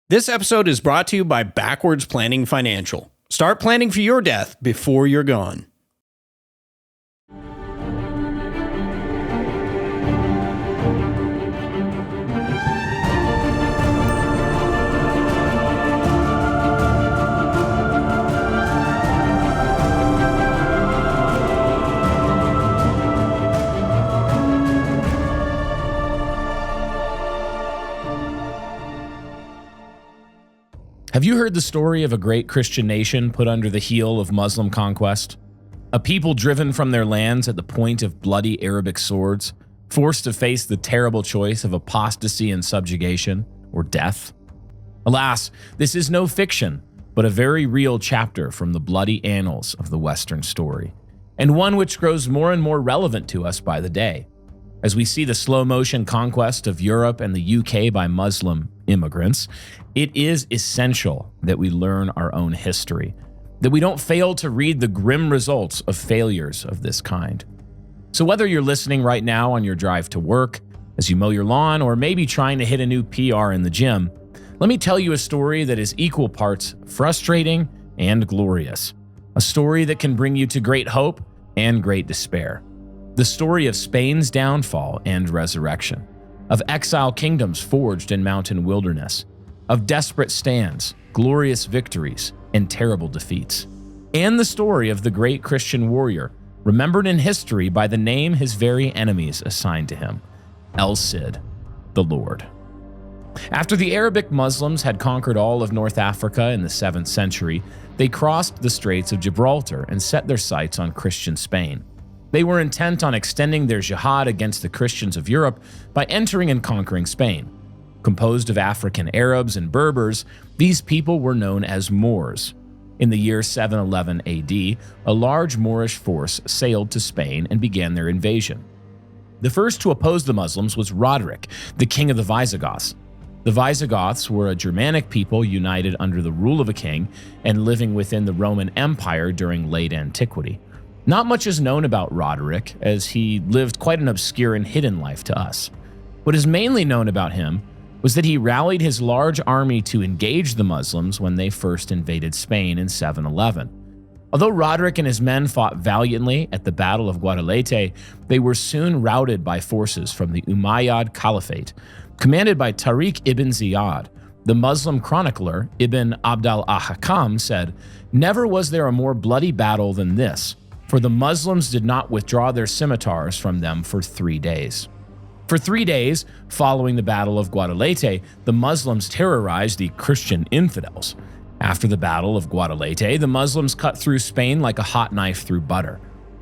This episode is brought to you by Backwards Planning Financial. Start planning for your death before you're gone. Have you heard the story of a great Christian nation put under the heel of Muslim conquest? A people driven from their lands at the point of bloody Arabic swords, forced to face the terrible choice of apostasy and subjugation, or death? Alas, this is no fiction, but a very real chapter from the bloody annals of the Western story, and one which grows more and more relevant to us by the day. As we see the slow-motion conquest of Europe and the UK by Muslim immigrants, it is essential that we learn our own history, that we don't fail to read the grim results of failures of this kind. So whether you're listening right now on your drive to work, as you mow your lawn, or maybe trying to hit a new PR in the gym, let me tell you a story that is equal parts frustrating and glorious. A story that can bring you to great hope and great despair. The story of Spain's downfall and resurrection, of exile kingdoms forged in mountain wilderness, of desperate stands, glorious victories, and terrible defeats, and the story of the great Christian warrior, remembered in history by the name his very enemies assigned to him, El Cid, the Lord. After the Arabic Muslims had conquered all of North Africa in the 7th century, they crossed the Straits of Gibraltar and set their sights on Christian Spain. They were intent on extending their jihad against the Christians of Europe by entering and conquering Spain. Composed of African Arabs and Berbers, these people were known as Moors. In the year 711 AD, a large Moorish force sailed to Spain and began their invasion. The first to oppose the Muslims was Roderick, the king of the Visigoths. The Visigoths were a Germanic people united under the rule of a king and living within the Roman Empire during late antiquity. Not much is known about Roderick, as he lived quite an obscure and hidden life to us. What is mainly known about him was that he rallied his large army to engage the Muslims when they first invaded Spain in 711. Although Roderick and his men fought valiantly at the Battle of Guadalete, they were soon routed by forces from the Umayyad Caliphate, commanded by Tariq ibn Ziyad. The Muslim chronicler Ibn Abd al-Hakam said, "Never was there a more bloody battle than this, for the Muslims did not withdraw their scimitars from them for 3 days." For 3 days, following the Battle of Guadalete, the Muslims terrorized the Christian infidels. After the Battle of Guadalete, the Muslims cut through Spain like a hot knife through butter.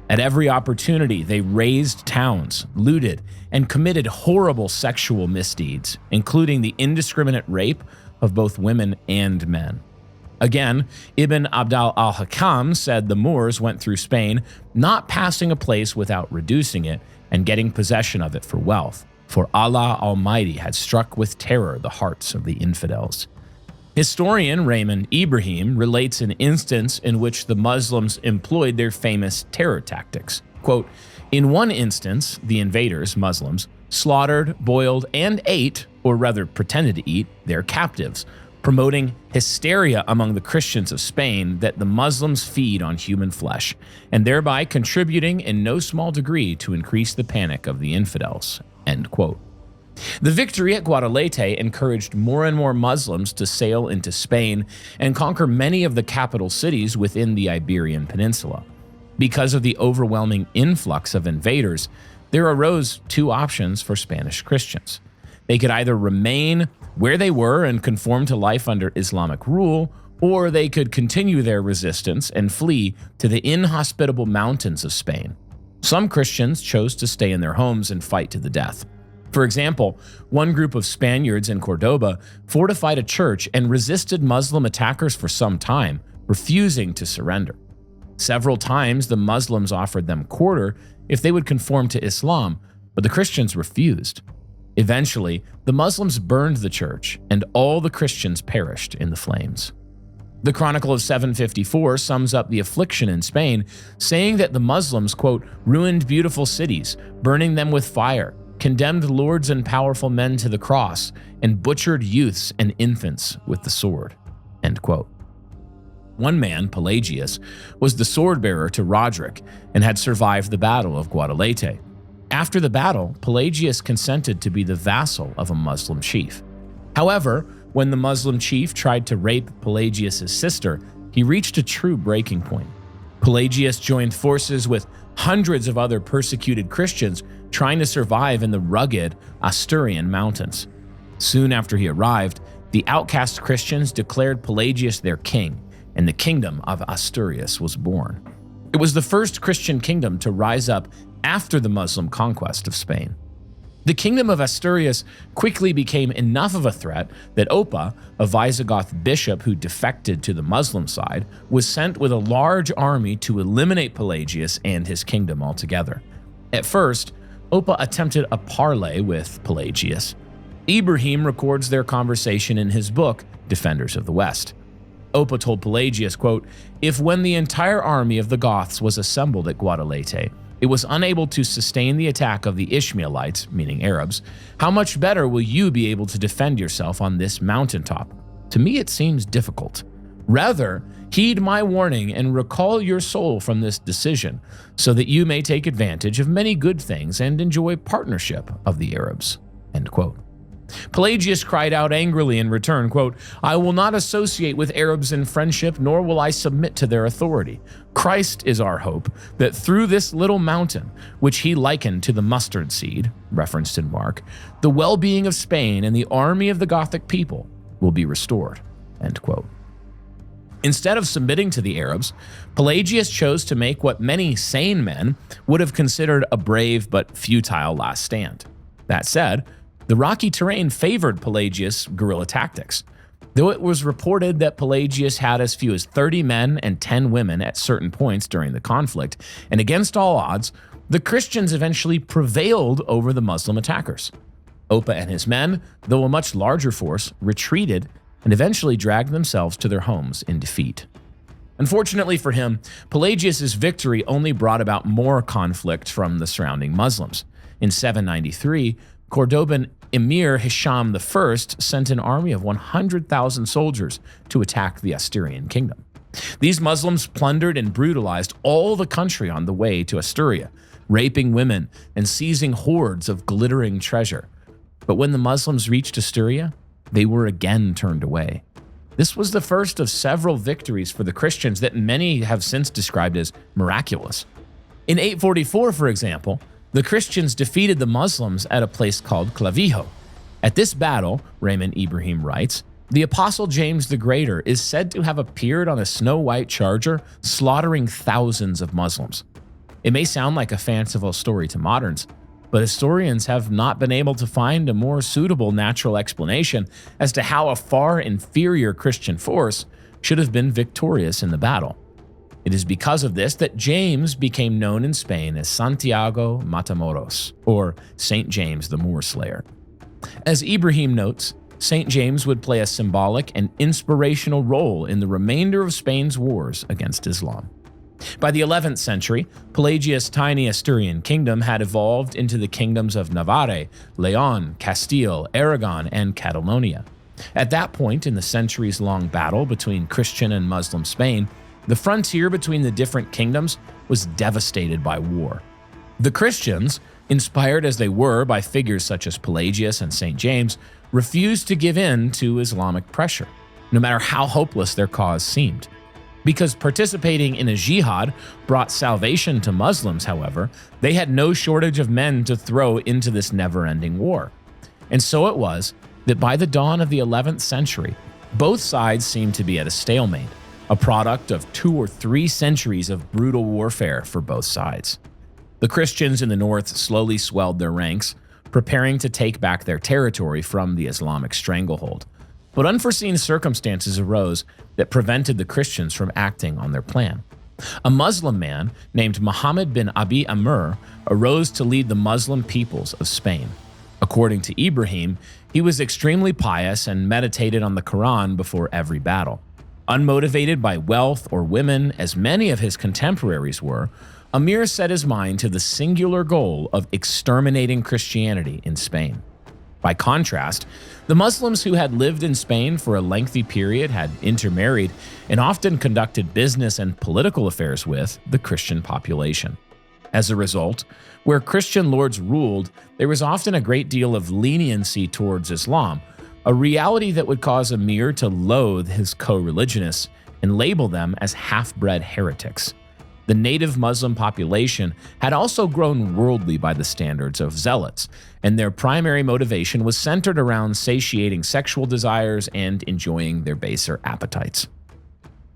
At every opportunity, they razed towns, looted, and committed horrible sexual misdeeds, including the indiscriminate rape of both women and men. Again, Ibn Abd al-Hakam said the Moors went through Spain, not passing a place without reducing it and getting possession of it for wealth, for Allah Almighty had struck with terror the hearts of the infidels. Historian Raymond Ibrahim relates an instance in which the Muslims employed their famous terror tactics. Quote, "In one instance, the invaders, Muslims, slaughtered, boiled, and ate, or rather pretended to eat, their captives, promoting hysteria among the Christians of Spain that the Muslims feed on human flesh, and thereby contributing in no small degree to increase the panic of the infidels." End quote. The victory at Guadalete encouraged more and more Muslims to sail into Spain and conquer many of the capital cities within the Iberian Peninsula. Because of the overwhelming influx of invaders, there arose 2 options for Spanish Christians. They could either remain where they were and conform to life under Islamic rule, or they could continue their resistance and flee to the inhospitable mountains of Spain. Some Christians chose to stay in their homes and fight to the death. For example, one group of Spaniards in Cordoba fortified a church and resisted Muslim attackers for some time, refusing to surrender. Several times, the Muslims offered them quarter if they would conform to Islam, but the Christians refused. Eventually, the Muslims burned the church, and all the Christians perished in the flames. The Chronicle of 754 sums up the affliction in Spain, saying that the Muslims, quote, "ruined beautiful cities, burning them with fire, condemned lords and powerful men to the cross, and butchered youths and infants with the sword." End quote. One man, Pelagius, was the sword-bearer to Roderick and had survived the Battle of Guadalete. After the battle, Pelagius consented to be the vassal of a Muslim chief. However, when the Muslim chief tried to rape Pelagius' sister, he reached a true breaking point. Pelagius joined forces with hundreds of other persecuted Christians trying to survive in the rugged Asturian mountains. Soon after he arrived, the outcast Christians declared Pelagius their king, and the kingdom of Asturias was born. It was the first Christian kingdom to rise up after the Muslim conquest of Spain. The kingdom of Asturias quickly became enough of a threat that Oppa, a Visigoth bishop who defected to the Muslim side, was sent with a large army to eliminate Pelagius and his kingdom altogether. At first, Oppa attempted a parley with Pelagius. Ibrahim records their conversation in his book, Defenders of the West. Oppa told Pelagius, quote, "If when the entire army of the Goths was assembled at Guadalete, it was unable to sustain the attack of the Ishmaelites, meaning Arabs, how much better will you be able to defend yourself on this mountaintop? To me it seems difficult. Rather, heed my warning and recall your soul from this decision, so that you may take advantage of many good things and enjoy partnership of the Arabs." End quote. Pelagius cried out angrily in return, quote, "I will not associate with Arabs in friendship, nor will I submit to their authority. Christ is our hope, that through this little mountain, which he likened to the mustard seed," referenced in Mark, "the well-being of Spain and the army of the Gothic people will be restored." End quote. Instead of submitting to the Arabs, Pelagius chose to make what many sane men would have considered a brave but futile last stand. That said, the rocky terrain favored Pelagius' guerrilla tactics. Though it was reported that Pelagius had as few as 30 men and 10 women at certain points during the conflict, and against all odds, the Christians eventually prevailed over the Muslim attackers. Oppa and his men, though a much larger force, retreated and eventually dragged themselves to their homes in defeat. Unfortunately for him, Pelagius' victory only brought about more conflict from the surrounding Muslims. In 793, Cordoban Emir Hisham I sent an army of 100,000 soldiers to attack the Asturian kingdom. These Muslims plundered and brutalized all the country on the way to Asturia, raping women and seizing hordes of glittering treasure. But when the Muslims reached Asturia, they were again turned away. This was the first of several victories for the Christians that many have since described as miraculous. In 844, for example, the Christians defeated the Muslims at a place called Clavijo. At this battle, Raymond Ibrahim writes, the Apostle James the Greater is said to have appeared on a snow-white charger, slaughtering thousands of Muslims. It may sound like a fanciful story to moderns, but historians have not been able to find a more suitable natural explanation as to how a far inferior Christian force should have been victorious in the battle. It is because of this that James became known in Spain as Santiago Matamoros, or Saint James the Moor Slayer. As Ibrahim notes, Saint James would play a symbolic and inspirational role in the remainder of Spain's wars against Islam. By the 11th century, Pelagius' tiny Asturian kingdom had evolved into the kingdoms of Navarre, Leon, Castile, Aragon, and Catalonia. At that point in the centuries-long battle between Christian and Muslim Spain, the frontier between the different kingdoms was devastated by war. The Christians, inspired as they were by figures such as Pelagius and St. James, refused to give in to Islamic pressure, no matter how hopeless their cause seemed. Because participating in a jihad brought salvation to Muslims, however, they had no shortage of men to throw into this never-ending war. And so it was that by the dawn of the 11th century, both sides seemed to be at a stalemate, a product of 2 or 3 centuries of brutal warfare for both sides. The Christians in the north slowly swelled their ranks, preparing to take back their territory from the Islamic stranglehold. But unforeseen circumstances arose that prevented the Christians from acting on their plan. A Muslim man named Muhammad bin Abi Amr arose to lead the Muslim peoples of Spain. According to Ibrahim, he was extremely pious and meditated on the Quran before every battle. Unmotivated by wealth or women, as many of his contemporaries were, Amir set his mind to the singular goal of exterminating Christianity in Spain. By contrast, the Muslims who had lived in Spain for a lengthy period had intermarried and often conducted business and political affairs with the Christian population. As a result, where Christian lords ruled, there was often a great deal of leniency towards Islam, a reality that would cause Amir to loathe his co-religionists and label them as half-bred heretics. The native Muslim population had also grown worldly by the standards of zealots, and their primary motivation was centered around satiating sexual desires and enjoying their baser appetites.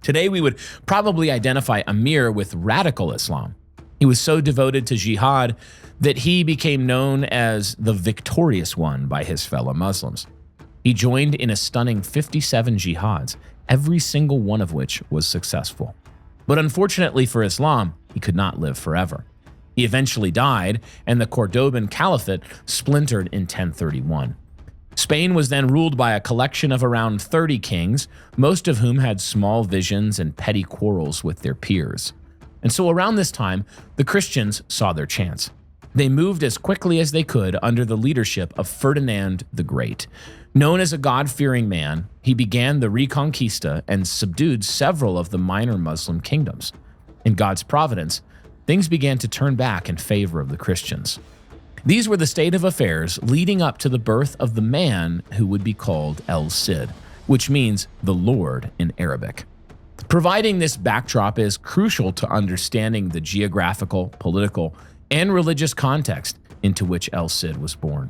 Today, we would probably identify Amir with radical Islam. He was so devoted to jihad that he became known as the victorious one by his fellow Muslims. He joined in a stunning 57 jihads, every single one of which was successful. But unfortunately for Islam, he could not live forever. He eventually died, and the Cordoban Caliphate splintered in 1031. Spain was then ruled by a collection of around 30 kings, most of whom had small visions and petty quarrels with their peers. And so around this time, the Christians saw their chance. They moved as quickly as they could under the leadership of Ferdinand the Great. Known as a God-fearing man, he began the Reconquista and subdued several of the minor Muslim kingdoms. In God's providence, things began to turn back in favor of the Christians. These were the state of affairs leading up to the birth of the man who would be called El Cid, which means the Lord in Arabic. Providing this backdrop is crucial to understanding the geographical, political, and religious context into which El Cid was born.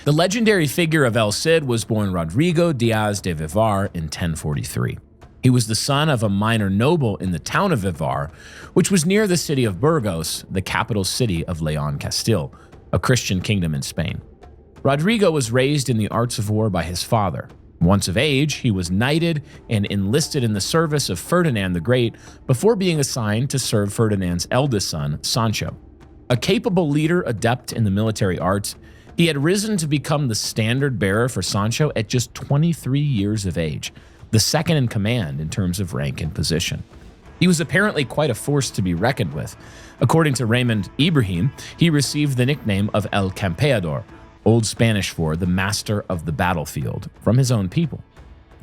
The legendary figure of El Cid was born Rodrigo Diaz de Vivar in 1043. He was the son of a minor noble in the town of Vivar, which was near the city of Burgos, the capital city of Leon Castile, a Christian kingdom in Spain. Rodrigo was raised in the arts of war by his father. Once of age, he was knighted and enlisted in the service of Ferdinand the Great before being assigned to serve Ferdinand's eldest son, Sancho. A capable leader adept in the military arts, he had risen to become the standard bearer for Sancho at just 23 years of age, the second in command in terms of rank and position. He was apparently quite a force to be reckoned with. According to Raymond Ibrahim, he received the nickname of El Campeador, Old Spanish for the master of the battlefield, from his own people.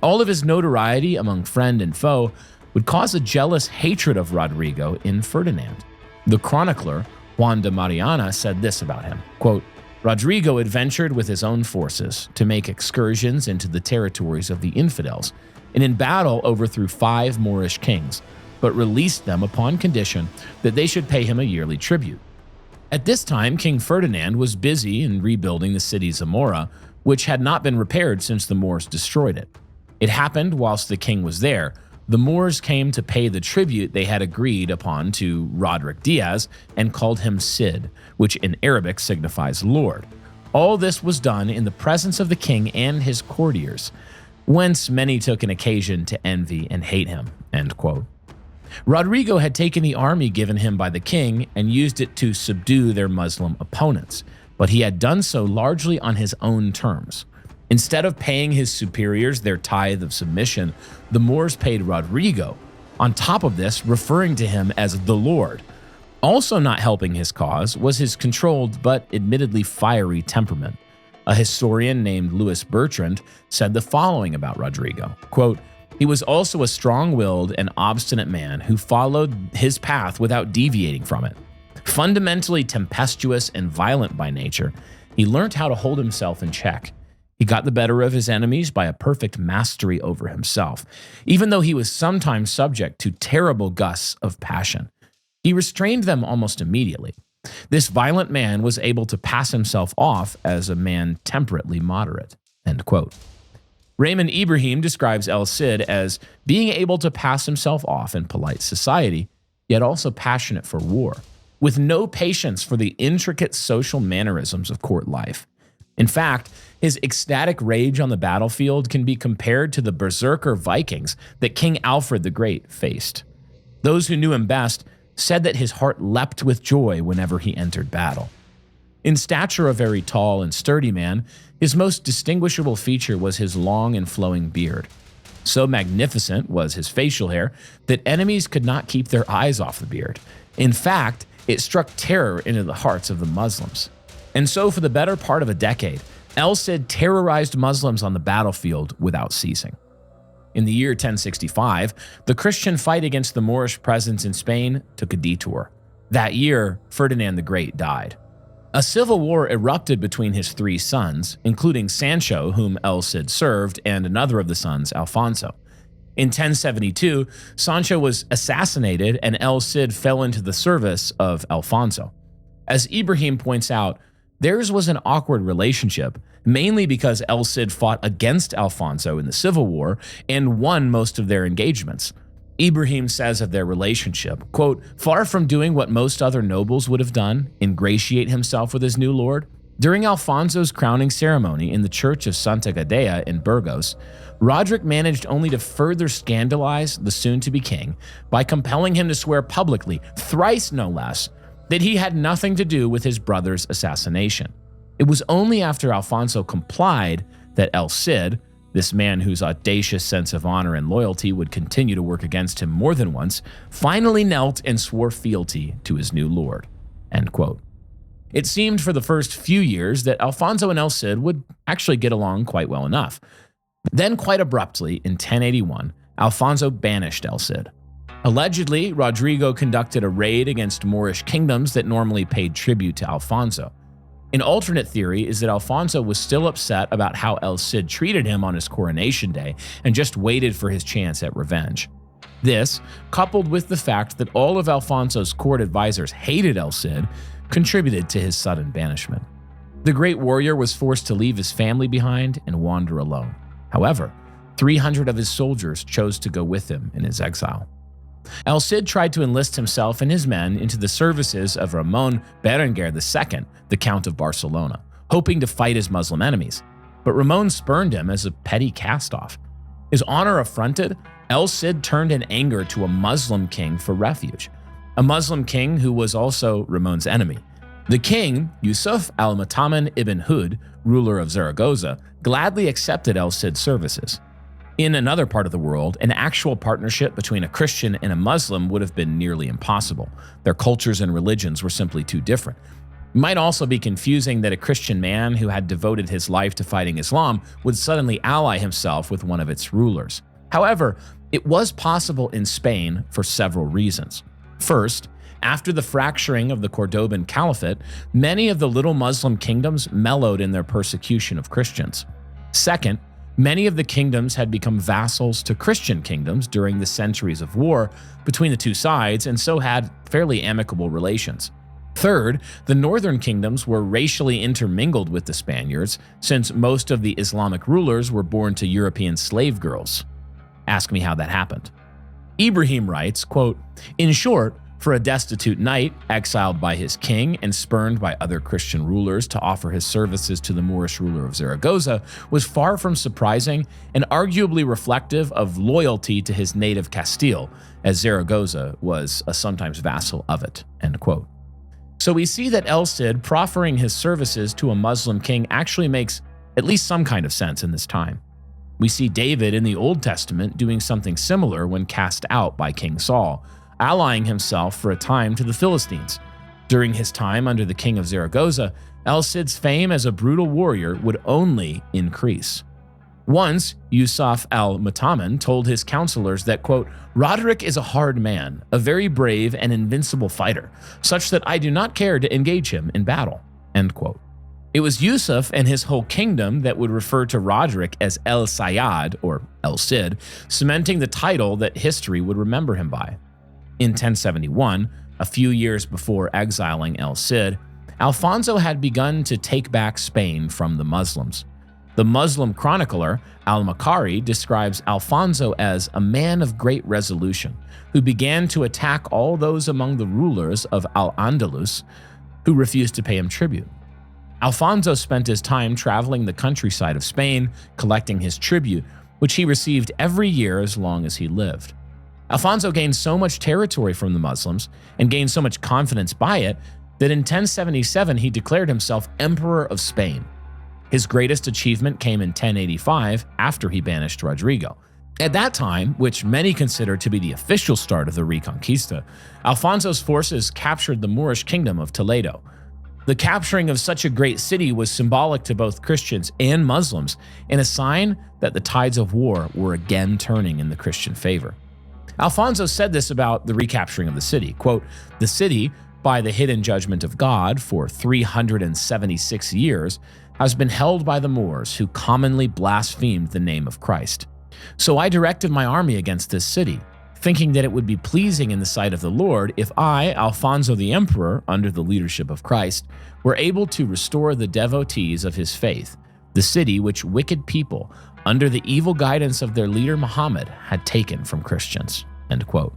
All of his notoriety among friend and foe would cause a jealous hatred of Rodrigo in Ferdinand. The chronicler, Juan de Mariana, said this about him, quote, Rodrigo adventured with his own forces to make excursions into the territories of the infidels, and in battle overthrew 5 Moorish kings, but released them upon condition that they should pay him a yearly tribute. At this time, King Ferdinand was busy in rebuilding the city Zamora, which had not been repaired since the Moors destroyed it. It happened whilst the king was there. The Moors came to pay the tribute they had agreed upon to Rodrigo Diaz and called him Cid, which in Arabic signifies Lord. All this was done in the presence of the king and his courtiers, whence many took an occasion to envy and hate him, end quote. Rodrigo had taken the army given him by the king and used it to subdue their Muslim opponents, but he had done so largely on his own terms. Instead of paying his superiors their tithe of submission, the Moors paid Rodrigo, on top of this referring to him as the Lord. Also not helping his cause was his controlled but admittedly fiery temperament. A historian named Louis Bertrand said the following about Rodrigo, quote, he was also a strong-willed and obstinate man who followed his path without deviating from it. Fundamentally tempestuous and violent by nature, he learned how to hold himself in check. He got the better of his enemies by a perfect mastery over himself, even though he was sometimes subject to terrible gusts of passion. He restrained them almost immediately. This violent man was able to pass himself off as a man temperately moderate, end quote. Raymond Ibrahim describes El Cid as being able to pass himself off in polite society, yet also passionate for war, with no patience for the intricate social mannerisms of court life. In fact, his ecstatic rage on the battlefield can be compared to the berserker Vikings that King Alfred the Great faced. Those who knew him best said that his heart leapt with joy whenever he entered battle. In stature a very tall and sturdy man, his most distinguishable feature was his long and flowing beard. So magnificent was his facial hair that enemies could not keep their eyes off the beard. In fact, it struck terror into the hearts of the Muslims. And so for the better part of a decade, El Cid terrorized Muslims on the battlefield without ceasing. In the year 1065, the Christian fight against the Moorish presence in Spain took a detour. That year, Ferdinand the Great died. A civil war erupted between his three sons, including Sancho, whom El Cid served, and another of the sons, Alfonso. In 1072, Sancho was assassinated and El Cid fell into the service of Alfonso. As Ibrahim points out, theirs was an awkward relationship, mainly because El Cid fought against Alfonso in the civil war and won most of their engagements. Ibrahim says of their relationship, quote, "Far from doing what most other nobles would have done, ingratiate himself with his new lord, during Alfonso's crowning ceremony in the church of Santa Gadea in Burgos, Roderick managed only to further scandalize the soon-to-be king by compelling him to swear publicly, thrice no less, that he had nothing to do with his brother's assassination. It was only after Alfonso complied that El Cid, this man whose audacious sense of honor and loyalty would continue to work against him more than once, finally knelt and swore fealty to his new lord." End quote. It seemed for the first few years that Alfonso and El Cid would actually get along quite well enough. Then quite abruptly, in 1081, Alfonso banished El Cid. Allegedly, Rodrigo conducted a raid against Moorish kingdoms that normally paid tribute to Alfonso. An alternate theory is that Alfonso was still upset about how El Cid treated him on his coronation day and just waited for his chance at revenge. This, coupled with the fact that all of Alfonso's court advisors hated El Cid, contributed to his sudden banishment. The great warrior was forced to leave his family behind and wander alone. However, 300 of his soldiers chose to go with him in his exile. El Cid tried to enlist himself and his men into the services of Ramon Berenguer II, the Count of Barcelona, hoping to fight his Muslim enemies. But Ramon spurned him as a petty cast-off. His honor affronted, El Cid turned in anger to a Muslim king for refuge, a Muslim king who was also Ramon's enemy. The king, Yusuf al-Mutaman ibn Hud, ruler of Zaragoza, gladly accepted El Cid's services. In another part of the world, an actual partnership between a Christian and a Muslim would have been nearly impossible. Their cultures and religions were simply too different. It might also be confusing that a Christian man who had devoted his life to fighting Islam would suddenly ally himself with one of its rulers. However, it was possible in Spain for several reasons. First, after the fracturing of the Cordoban Caliphate, many of the little Muslim kingdoms mellowed in their persecution of Christians. Second, many of the kingdoms had become vassals to Christian kingdoms during the centuries of war between the two sides and so had fairly amicable relations. Third, the northern kingdoms were racially intermingled with the Spaniards since most of the Islamic rulers were born to European slave girls. Ask me how that happened. Ibrahim writes, quote, "In short, for a destitute knight, exiled by his king and spurned by other Christian rulers to offer his services to the Moorish ruler of Zaragoza, was far from surprising and arguably reflective of loyalty to his native Castile, as Zaragoza was a sometimes vassal of it." End quote. So we see that El Cid proffering his services to a Muslim king actually makes at least some kind of sense in this time. We see David in the Old Testament doing something similar when cast out by King Saul, allying himself for a time to the Philistines. During his time under the king of Zaragoza, El Cid's fame as a brutal warrior would only increase. Once, Yusuf al-Mutaman told his counselors that, quote, "Roderick is a hard man, a very brave and invincible fighter, such that I do not care to engage him in battle." End quote. It was Yusuf and his whole kingdom that would refer to Roderick as El Sayyad, or El Cid, cementing the title that history would remember him by. In 1071, a few years before exiling El Cid, Alfonso had begun to take back Spain from the Muslims. The Muslim chronicler al-Makari describes Alfonso as a man of great resolution, who began to attack all those among the rulers of Al-Andalus who refused to pay him tribute. Alfonso spent his time traveling the countryside of Spain, collecting his tribute, which he received every year as long as he lived. Alfonso gained so much territory from the Muslims and gained so much confidence by it that in 1077 he declared himself Emperor of Spain. His greatest achievement came in 1085 after he banished Rodrigo. At that time, which many consider to be the official start of the Reconquista, Alfonso's forces captured the Moorish kingdom of Toledo. The capturing of such a great city was symbolic to both Christians and Muslims and a sign that the tides of war were again turning in the Christian favor. Alfonso said this about the recapturing of the city, quote, "The city, by the hidden judgment of God for 376 years, has been held by the Moors who commonly blasphemed the name of Christ. So I directed my army against this city, thinking that it would be pleasing in the sight of the Lord if I, Alfonso the Emperor, under the leadership of Christ, were able to restore the devotees of his faith, the city which wicked people, under the evil guidance of their leader Muhammad, had taken from Christians." End quote.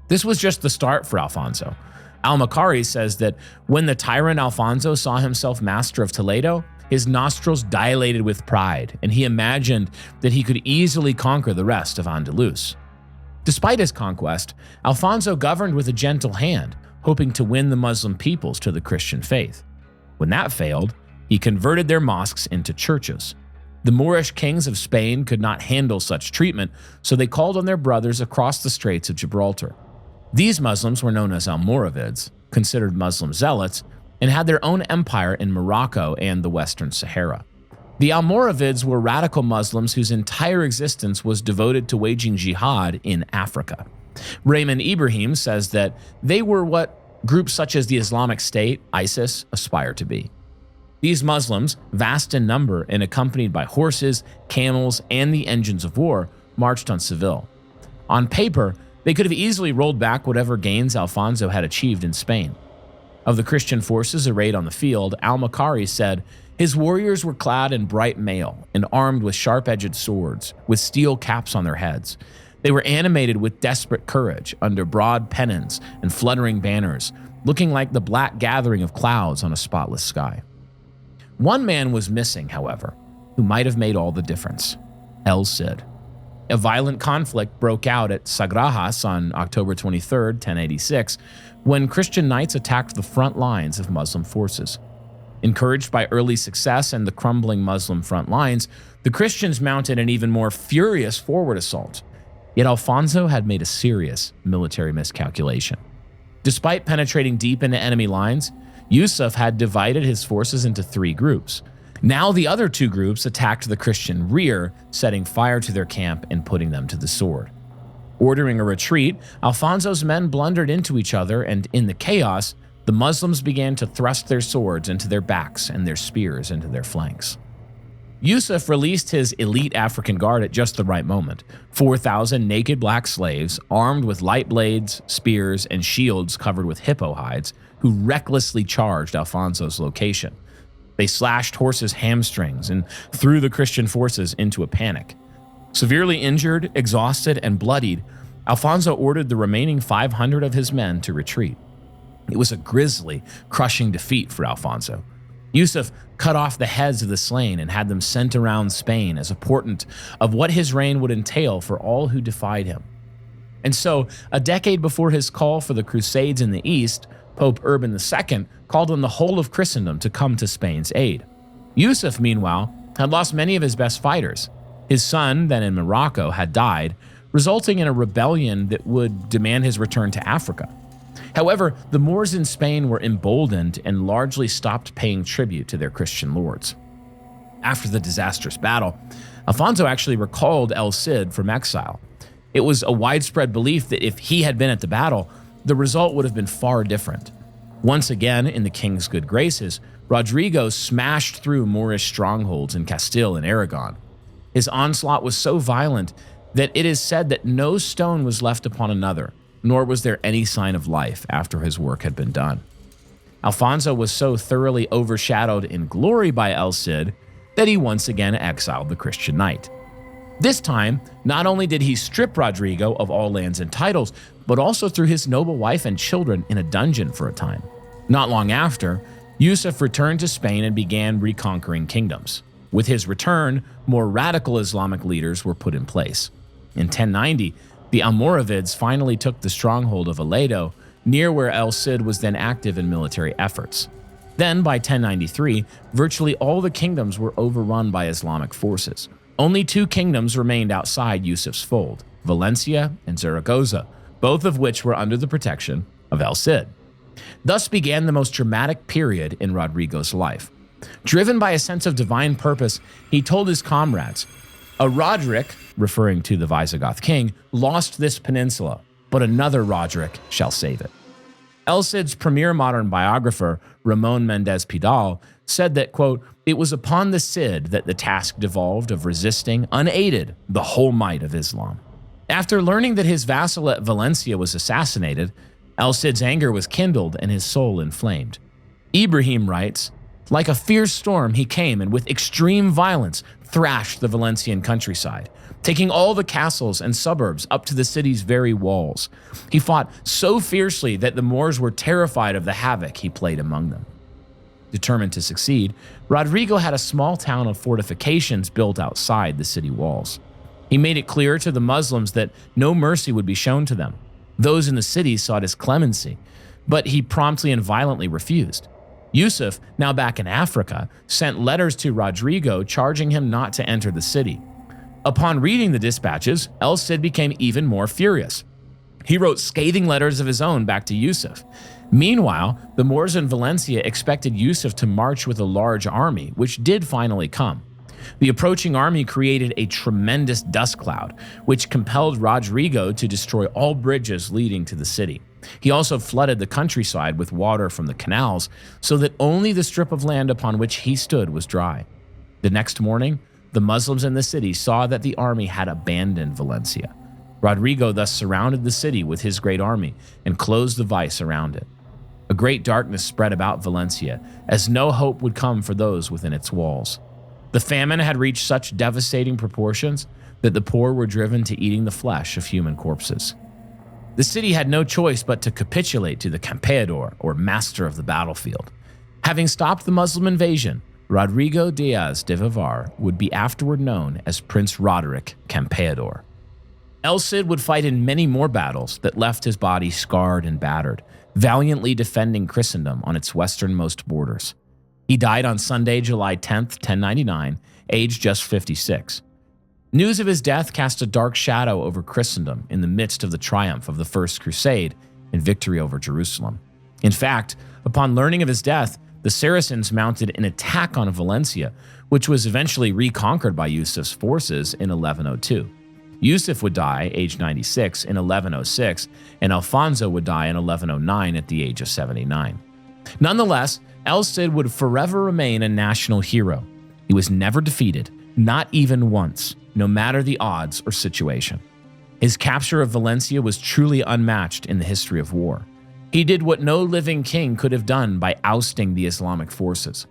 This was just the start for Alfonso. Al-Makari says that when the tyrant Alfonso saw himself master of Toledo, his nostrils dilated with pride, and he imagined that he could easily conquer the rest of Andalus. Despite his conquest, Alfonso governed with a gentle hand, hoping to win the Muslim peoples to the Christian faith. When that failed, he converted their mosques into churches. The Moorish kings of Spain could not handle such treatment, so they called on their brothers across the Straits of Gibraltar. These Muslims were known as Almoravids, considered Muslim zealots, and had their own empire in Morocco and the Western Sahara. The Almoravids were radical Muslims whose entire existence was devoted to waging jihad in Africa. Raymond Ibrahim says that they were what groups such as the Islamic State, ISIS, aspire to be. These Muslims, vast in number and accompanied by horses, camels, and the engines of war, marched on Seville. On paper, they could have easily rolled back whatever gains Alfonso had achieved in Spain. Of the Christian forces arrayed on the field, Al-Makari said, "His warriors were clad in bright mail and armed with sharp-edged swords, with steel caps on their heads. They were animated with desperate courage under broad pennons and fluttering banners, looking like the black gathering of clouds on a spotless sky." One man was missing, however, who might have made all the difference: El Cid. A violent conflict broke out at Sagrajas on October 23, 1086, when Christian knights attacked the front lines of Muslim forces. Encouraged by early success and the crumbling Muslim front lines, the Christians mounted an even more furious forward assault. Yet Alfonso had made a serious military miscalculation. Despite penetrating deep into enemy lines, Yusuf had divided his forces into three groups. Now the other two groups attacked the Christian rear, setting fire to their camp and putting them to the sword. Ordering a retreat, Alfonso's men blundered into each other, and in the chaos, the Muslims began to thrust their swords into their backs and their spears into their flanks. Yusuf released his elite African guard at just the right moment, 4,000 naked black slaves armed with light blades, spears, and shields covered with hippo hides, who recklessly charged Alfonso's location. They slashed horses' hamstrings and threw the Christian forces into a panic. Severely injured, exhausted, and bloodied, Alfonso ordered the remaining 500 of his men to retreat. It was a grisly, crushing defeat for Alfonso. Yusuf cut off the heads of the slain and had them sent around Spain as a portent of what his reign would entail for all who defied him. And so, a decade before his call for the Crusades in the East, Pope Urban II called on the whole of Christendom to come to Spain's aid. Yusuf, meanwhile, had lost many of his best fighters. His son, then in Morocco, had died, resulting in a rebellion that would demand his return to Africa. However, the Moors in Spain were emboldened and largely stopped paying tribute to their Christian lords. After the disastrous battle, Alfonso actually recalled El Cid from exile. It was a widespread belief that if he had been at the battle, the result would have been far different. Once again, in the king's good graces, Rodrigo smashed through Moorish strongholds in Castile and Aragon. His onslaught was so violent that it is said that no stone was left upon another, nor was there any sign of life after his work had been done. Alfonso was so thoroughly overshadowed in glory by El Cid that he once again exiled the Christian knight. This time, not only did he strip Rodrigo of all lands and titles, but also threw his noble wife and children in a dungeon for a time. Not long after, Yusuf returned to Spain and began reconquering kingdoms. With his return, more radical Islamic leaders were put in place. In 1090, the Almoravids finally took the stronghold of Aledo, near where El Cid was then active in military efforts. Then, by 1093, virtually all the kingdoms were overrun by Islamic forces. Only two kingdoms remained outside Yusuf's fold, Valencia and Zaragoza, both of which were under the protection of El Cid. Thus began the most dramatic period in Rodrigo's life. Driven by a sense of divine purpose, he told his comrades, "A Roderick," referring to the Visigoth king, "lost this peninsula, but another Roderick shall save it." El Cid's premier modern biographer, Ramon Mendez Pidal, said that, quote, "It was upon the Cid that the task devolved of resisting, unaided, the whole might of Islam." After learning that his vassal at Valencia was assassinated, El Cid's anger was kindled and his soul inflamed. Ibrahim writes, "Like a fierce storm, he came and with extreme violence thrashed the Valencian countryside, taking all the castles and suburbs up to the city's very walls. He fought so fiercely that the Moors were terrified of the havoc he played among them." Determined to succeed, Rodrigo had a small town of fortifications built outside the city walls. He made it clear to the Muslims that no mercy would be shown to them. Those in the city sought his clemency, but he promptly and violently refused. Yusuf, now back in Africa, sent letters to Rodrigo charging him not to enter the city. Upon reading the dispatches, El Cid became even more furious. He wrote scathing letters of his own back to Yusuf. Meanwhile, the Moors in Valencia expected Yusuf to march with a large army, which did finally come. The approaching army created a tremendous dust cloud, which compelled Rodrigo to destroy all bridges leading to the city. He also flooded the countryside with water from the canals so that only the strip of land upon which he stood was dry. The next morning, the Muslims in the city saw that the army had abandoned Valencia. Rodrigo thus surrounded the city with his great army and closed the vice around it. A great darkness spread about Valencia, as no hope would come for those within its walls. The famine had reached such devastating proportions that the poor were driven to eating the flesh of human corpses. The city had no choice but to capitulate to the campeador, or master of the battlefield. Having stopped the Muslim invasion, Rodrigo Diaz de Vivar would be afterward known as Prince Roderick Campeador. El Cid would fight in many more battles that left his body scarred and battered, valiantly defending Christendom on its westernmost borders. He died on Sunday, July 10th, 1099, aged just 56. News of his death cast a dark shadow over Christendom in the midst of the triumph of the First Crusade and victory over Jerusalem. In fact, upon learning of his death, the Saracens mounted an attack on Valencia, which was eventually reconquered by Yusuf's forces in 1102. Yusuf would die, aged 96, in 1106, and Alfonso would die in 1109 at the age of 79. Nonetheless, El Cid would forever remain a national hero. He was never defeated, not even once, no matter the odds or situation. His capture of Valencia was truly unmatched in the history of war. He did what no living king could have done by ousting the Islamic forces.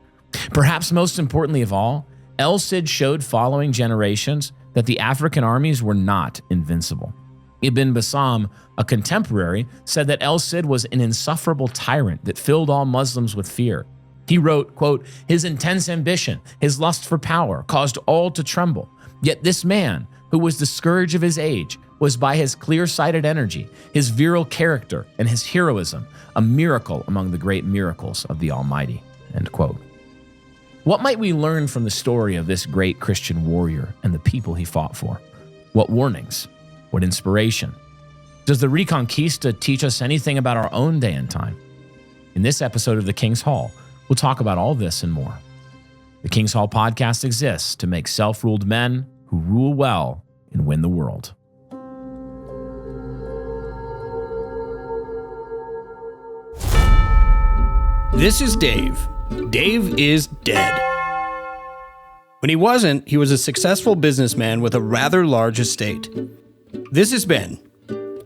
Perhaps most importantly of all, El Cid showed following generations that the African armies were not invincible. Ibn Bassam, a contemporary, said that El Cid was an insufferable tyrant that filled all Muslims with fear. He wrote, quote, "His intense ambition, his lust for power, caused all to tremble. Yet this man, who was the scourge of his age, was by his clear-sighted energy, his virile character, and his heroism, a miracle among the great miracles of the Almighty." End quote. What might we learn from the story of this great Christian warrior and the people he fought for? What warnings? What inspiration? Does the Reconquista teach us anything about our own day and time? In this episode of The King's Hall, we'll talk about all this and more. The King's Hall podcast exists to make self-ruled men who rule well and win the world. This is Dave. Dave is dead. When he wasn't, he was a successful businessman with a rather large estate. This is Ben.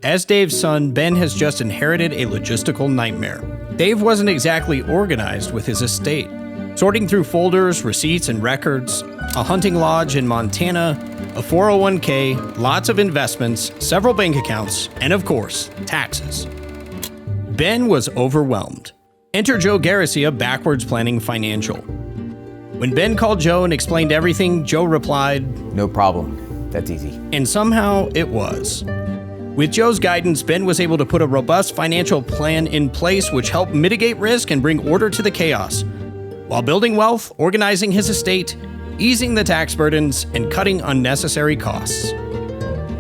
As Dave's son, Ben has just inherited a logistical nightmare. Dave wasn't exactly organized with his estate. Sorting through folders, receipts, and records, a hunting lodge in Montana, a 401k, lots of investments, several bank accounts, and of course, taxes. Ben was overwhelmed. Enter Joe Garcia, Backwards Planning Financial. When Ben called Joe and explained everything, Joe replied, "No problem. That's easy." And somehow it was. With Joe's guidance, Ben was able to put a robust financial plan in place which helped mitigate risk and bring order to the chaos. While building wealth, organizing his estate, easing the tax burdens and cutting unnecessary costs.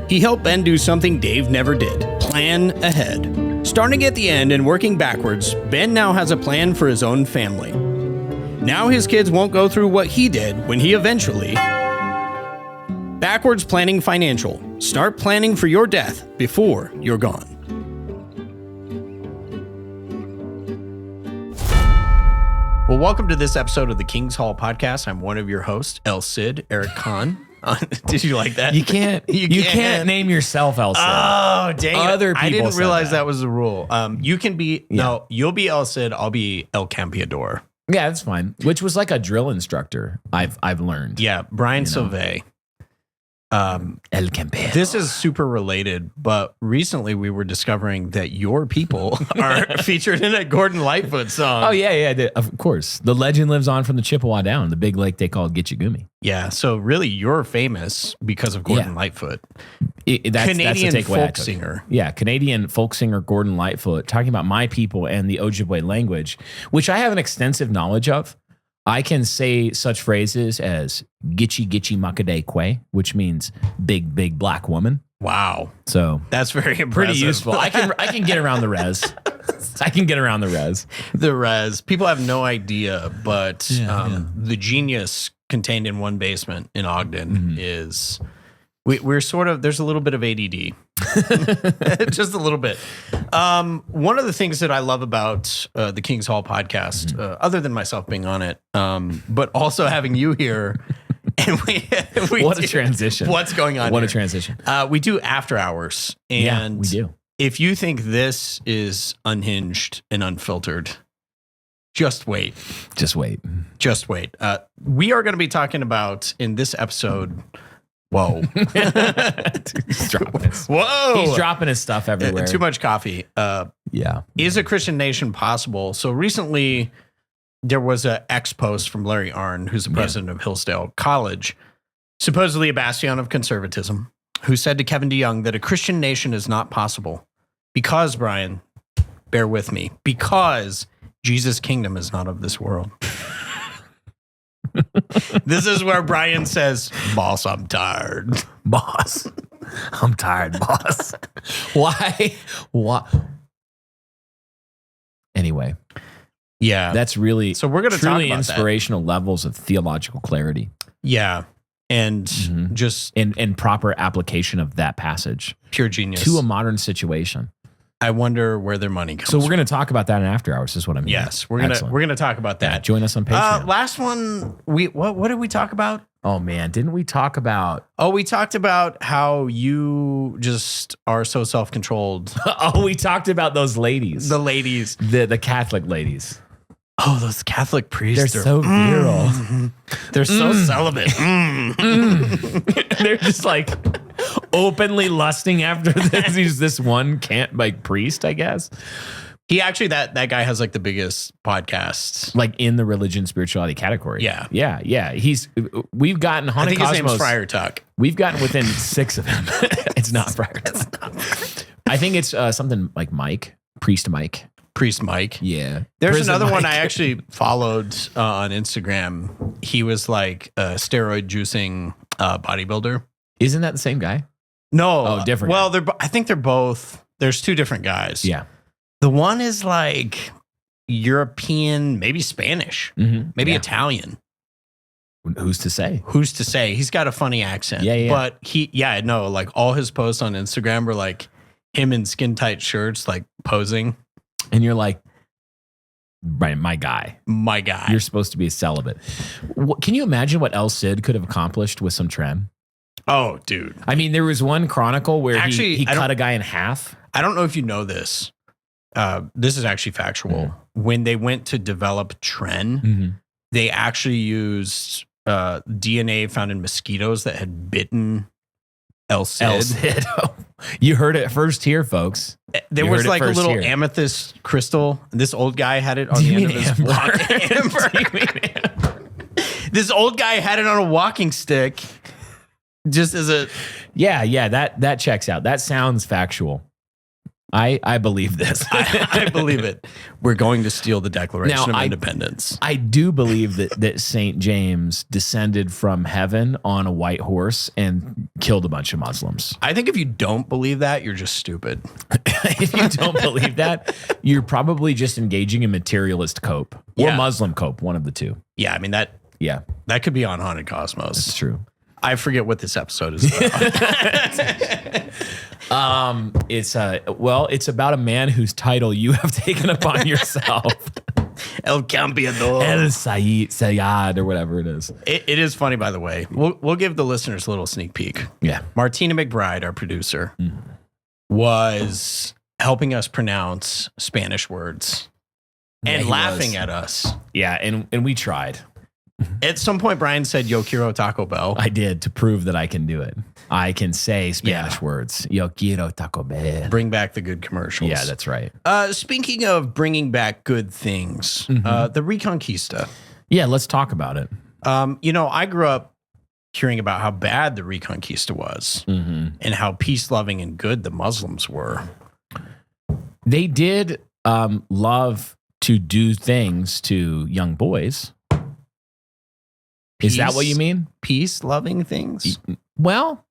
He helped Ben do something Dave never did: plan ahead. Starting at the end and working backwards, Ben now has a plan for his own family. Now his kids won't go through what he did when he eventually... Backwards Planning Financial. Start planning for your death before you're gone. Well, welcome to this episode of the King's Hall Podcast. I'm one of your hosts, El Cid, Eric Kahn. Did you like that? You can't name yourself El Cid. Oh, dang Other it. people I didn't said realize that. that was the rule. You can be, no, you'll be El Cid, I'll be El Campeador. Yeah, that's fine. Which was like a drill instructor, I've learned. Yeah, Brian Sylvie. El Campeador. This is super related, but recently we were discovering that your people are featured in a Gordon Lightfoot song. Oh, yeah, of course. The legend lives on from the Chippewa down, the big lake they called Gitchagumi. Yeah, so really you're famous because of Gordon Lightfoot. That's Canadian the takeaway folk singer. Yeah, Canadian folk singer Gordon Lightfoot, talking about my people and the Ojibwe language, which I have an extensive knowledge of. I can say such phrases as gitchy gitchy makade kwe, which means big, big black woman. Wow. So that's very impressive. Pretty useful. I can get around the res. I can get around the res. The res. People have no idea, but the genius contained in one basement in Ogden is... We're sort of, there's a little bit of ADD, just a little bit. One of the things that I love about the King's Hall podcast, other than myself being on it, but also having you here, and what a transition. What's going on? What here? A transition. We do after hours, and yeah, we do. If you think this is unhinged and unfiltered, just wait. Just wait. Just wait. We are going to be talking about in this episode. Whoa. He's dropping his, Whoa. He's dropping his stuff everywhere. Too much coffee. Yeah. Is a Christian nation possible? So recently there was an ex post from Larry Arnn, who's the president of Hillsdale College, supposedly a bastion of conservatism, who said to Kevin DeYoung that a Christian nation is not possible because, Brian, bear with me, because Jesus' kingdom is not of this world. This is where Brian says, boss, I'm tired. Boss, I'm tired, boss. Why? What? Anyway. Yeah. That's really so we're going to truly talk about inspirational levels of theological clarity. Yeah. And just in proper application of that passage. Pure genius. To a modern situation. I wonder where their money comes from. So we're going to talk about that in After Hours, is what I mean. Yes, we're gonna talk about that. Yeah, join us on Patreon. Last one, what did we talk about? Oh man, didn't we talk about? Oh, we talked about how you just are so self-controlled. Oh, we talked about those ladies, the ladies, the Catholic ladies. Oh, those Catholic priests. They're so virile. They're so celibate. They're just like openly lusting after this one priest, I guess. He actually, that guy has like the biggest podcasts. Like in the religion spirituality category. Yeah. Yeah. We've gotten I think his name's Friar Tuck. We've gotten within 6 of them. It's not Friar Tuck. I think it's something like Mike, Priest Mike. Priest Mike. Yeah. There's Prison another Mike. one I actually followed on Instagram. He was like a steroid juicing bodybuilder. Isn't that the same guy? No. Oh, different. Well, I think they're both. There's 2 different guys. Yeah. The one is like European, maybe Spanish, maybe Italian. Who's to say? Who's to say? He's got a funny accent. Yeah. But like all his posts on Instagram were like him in skin tight shirts, like posing. And you're like, right, my guy. You're supposed to be a celibate. Can you imagine what El Cid could have accomplished with some trim? Oh, dude. I mean, there was one chronicle where actually, he cut a guy in half. I don't know if you know this. This is actually factual. When they went to develop Tren, they actually used DNA found in mosquitoes that had bitten El Cid. El Cid. You heard it first here, folks. There was like a little amethyst crystal. This old guy had it on the end of his walking. This old guy had it on a walking stick. Just as a yeah, that checks out. That sounds factual. I believe this. I believe it. We're going to steal the Declaration Now, of Independence. I do believe that St. James descended from heaven on a white horse and killed a bunch of Muslims. I think if you don't believe that, you're just stupid. If you don't believe that, you're probably just engaging in materialist cope or Yeah. Muslim cope, one of the two. Yeah, I mean, that could be on Haunted Cosmos. It's true. I forget what this episode is about. It's about a man whose title you have taken upon yourself. El Campeador. El Sayed or whatever it is. It is funny, by the way. We'll give the listeners a little sneak peek. Yeah. Martina McBride, our producer, was helping us pronounce Spanish words and laughing at us. Yeah, and we tried. At some point, Brian said, "Yo quiero Taco Bell." I did, to prove that I can do it. I can say Spanish words. Yo quiero Taco Bell. Bring back the good commercials. Yeah, that's right. Speaking of bringing back good things, the Reconquista. Yeah, let's talk about it. I grew up hearing about how bad the Reconquista was and how peace-loving and good the Muslims were. They did love to do things to young boys. Is that what you mean? Peace-loving things? Well,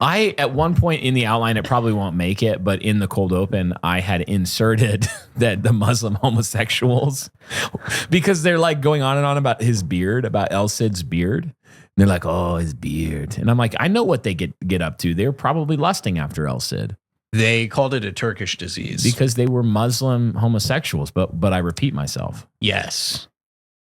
at one point in the outline, it probably won't make it, but in the cold open, I had inserted that the Muslim homosexuals, because they're like going on and on about his beard, about El Cid's beard. And they're like, oh, his beard. And I'm like, I know what they get up to. They're probably lusting after El Cid. They called it a Turkish disease. Because they were Muslim homosexuals, but I repeat myself.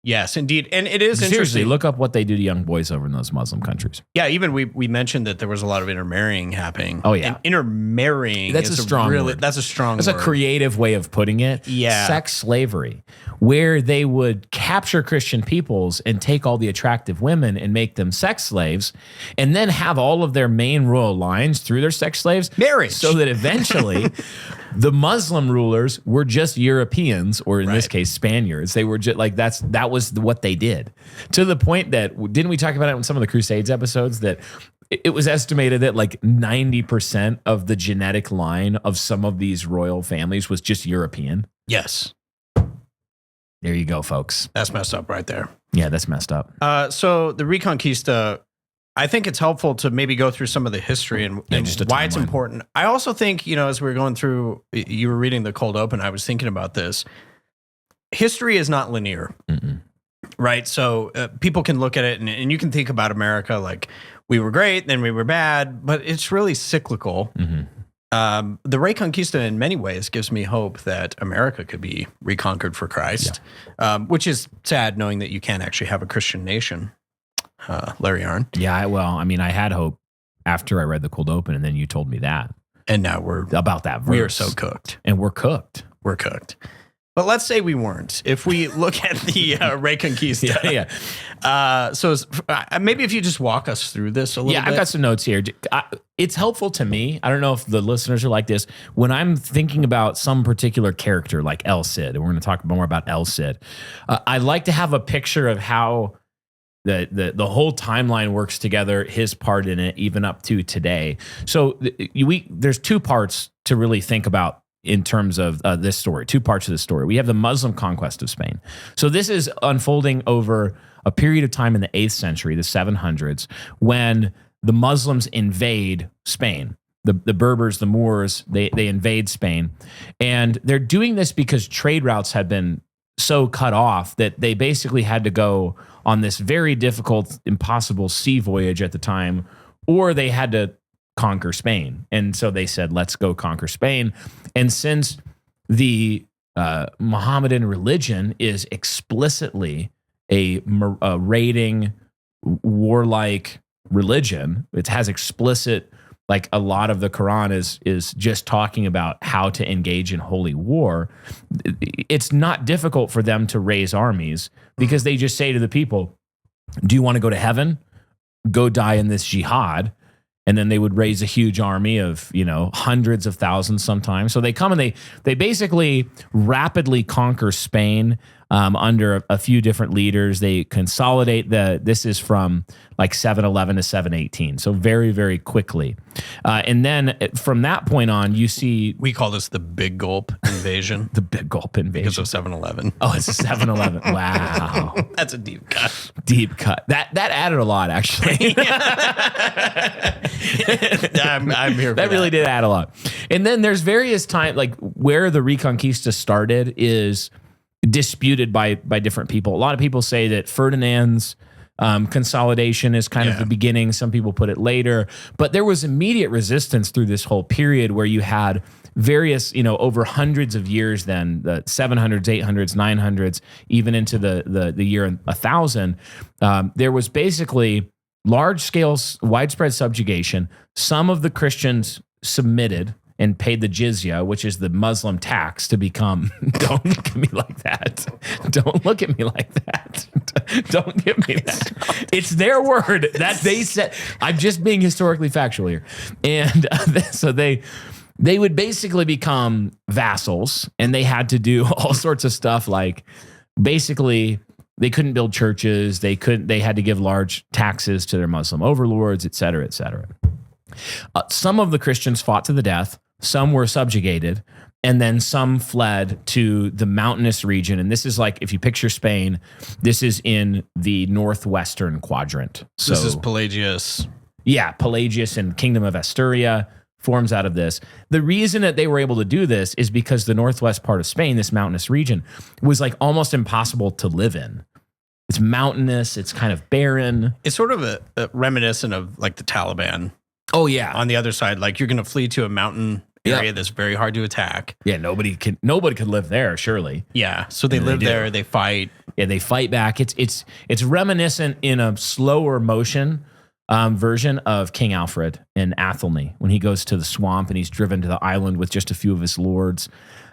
Yes, indeed. And it is Seriously, interesting. look up what they do to young boys over in those Muslim countries. Yeah, even we mentioned that there was a lot of intermarrying happening. Oh, yeah. And intermarrying That's is a strong word. That's a strong That's word. a creative way of putting it. Yeah. Sex slavery, where they would capture Christian peoples and take all the attractive women and make them sex slaves, and then have all of their main royal lines through their sex slaves. Marriage. So that eventually the Muslim rulers were just Europeans, or in this case, Spaniards. They were just like, that was what they did. To the point that, didn't we talk about it in some of the Crusades episodes, that it was estimated that like 90% of the genetic line of some of these royal families was just European? Yes. There you go, folks. That's messed up right there. Yeah, that's messed up. So the Reconquista, I think it's helpful to maybe go through some of the history and just a why it's timeline. important. I also think, as we were going through, you were reading the cold open, I was thinking about this. History is not linear, right? So people can look at it and you can think about America like we were great, then we were bad, but it's really cyclical. The Reconquista in many ways gives me hope that America could be reconquered for Christ, which is sad knowing that you can't actually have a Christian nation. Larry Arn. Yeah, I had hope after I read the cold open, and then you told me that. And now we're about that verse. We are so cooked. And we're cooked. We're cooked. But let's say we weren't. If we look at the Reconquista. So maybe if you just walk us through this a little bit. Yeah, I've got some notes here. It's helpful to me. I don't know if the listeners are like this. When I'm thinking about some particular character like El Cid, and we're going to talk more about El Cid, I like to have a picture of how the whole timeline works together, his part in it, even up to today. So there's two parts to really think about in terms of this story, two parts of the story. We have the Muslim conquest of Spain. So this is unfolding over a period of time in the 8th century, the 700s, when the Muslims invade Spain. The Berbers, the Moors, they invade Spain. And they're doing this because trade routes had been so cut off that they basically had to go on this very difficult, impossible sea voyage at the time, or they had to conquer Spain. And so they said, let's go conquer Spain. And since the Mohammedan religion is explicitly a raiding, warlike religion, it has explicit, like a lot of the Quran is just talking about how to engage in holy war. It's not difficult for them to raise armies because they just say to the people, do you want to go to heaven? Go die in this jihad. And then they would raise a huge army of, hundreds of thousands sometimes. So they come and they basically rapidly conquer Spain. under a few different leaders. They consolidate this is from like 711 to 718. So very, very quickly. And then from that point on, you see... We call this the Big Gulp invasion. The Big Gulp invasion. Because of 711. Oh, it's a 711. Wow. That's a deep cut. Deep cut. That added a lot, actually. I'm here for that really did add a lot. And then there's various times, like where the Reconquista started is disputed by different people. A lot of people say that Ferdinand's consolidation is kind of the beginning. Some people put it later, but there was immediate resistance through this whole period where you had various, over hundreds of years then, the 700s, 800s, 900s, even into the year 1000, there was basically large-scale, widespread subjugation. Some of the Christians submitted and paid the jizya, which is the Muslim tax, to become... Don't look at me like that. Don't look at me like that. Don't give me that. It's their word that they said. I'm just being historically factual here. And so they would basically become vassals, and they had to do all sorts of stuff like basically... They couldn't build churches. They had to give large taxes to their Muslim overlords, et cetera, et cetera. Some of the Christians fought to the death. Some were subjugated. And then some fled to the mountainous region. And this is like, if you picture Spain, this is in the northwestern quadrant. So this is Pelagius. Yeah, Pelagius and Kingdom of Asturia forms out of this. The reason that they were able to do this is because the northwest part of Spain, this mountainous region, was like almost impossible to live in. It's mountainous. It's kind of barren. It's sort of a reminiscent of like the Taliban. Oh yeah. On the other side, like you're going to flee to a mountain area that's very hard to attack. Yeah, nobody could live there, surely. Yeah, so they live there. They fight. Yeah, they fight back. It's reminiscent in a slower motion version of King Alfred in Athelney when he goes to the swamp and he's driven to the island with just a few of his lords.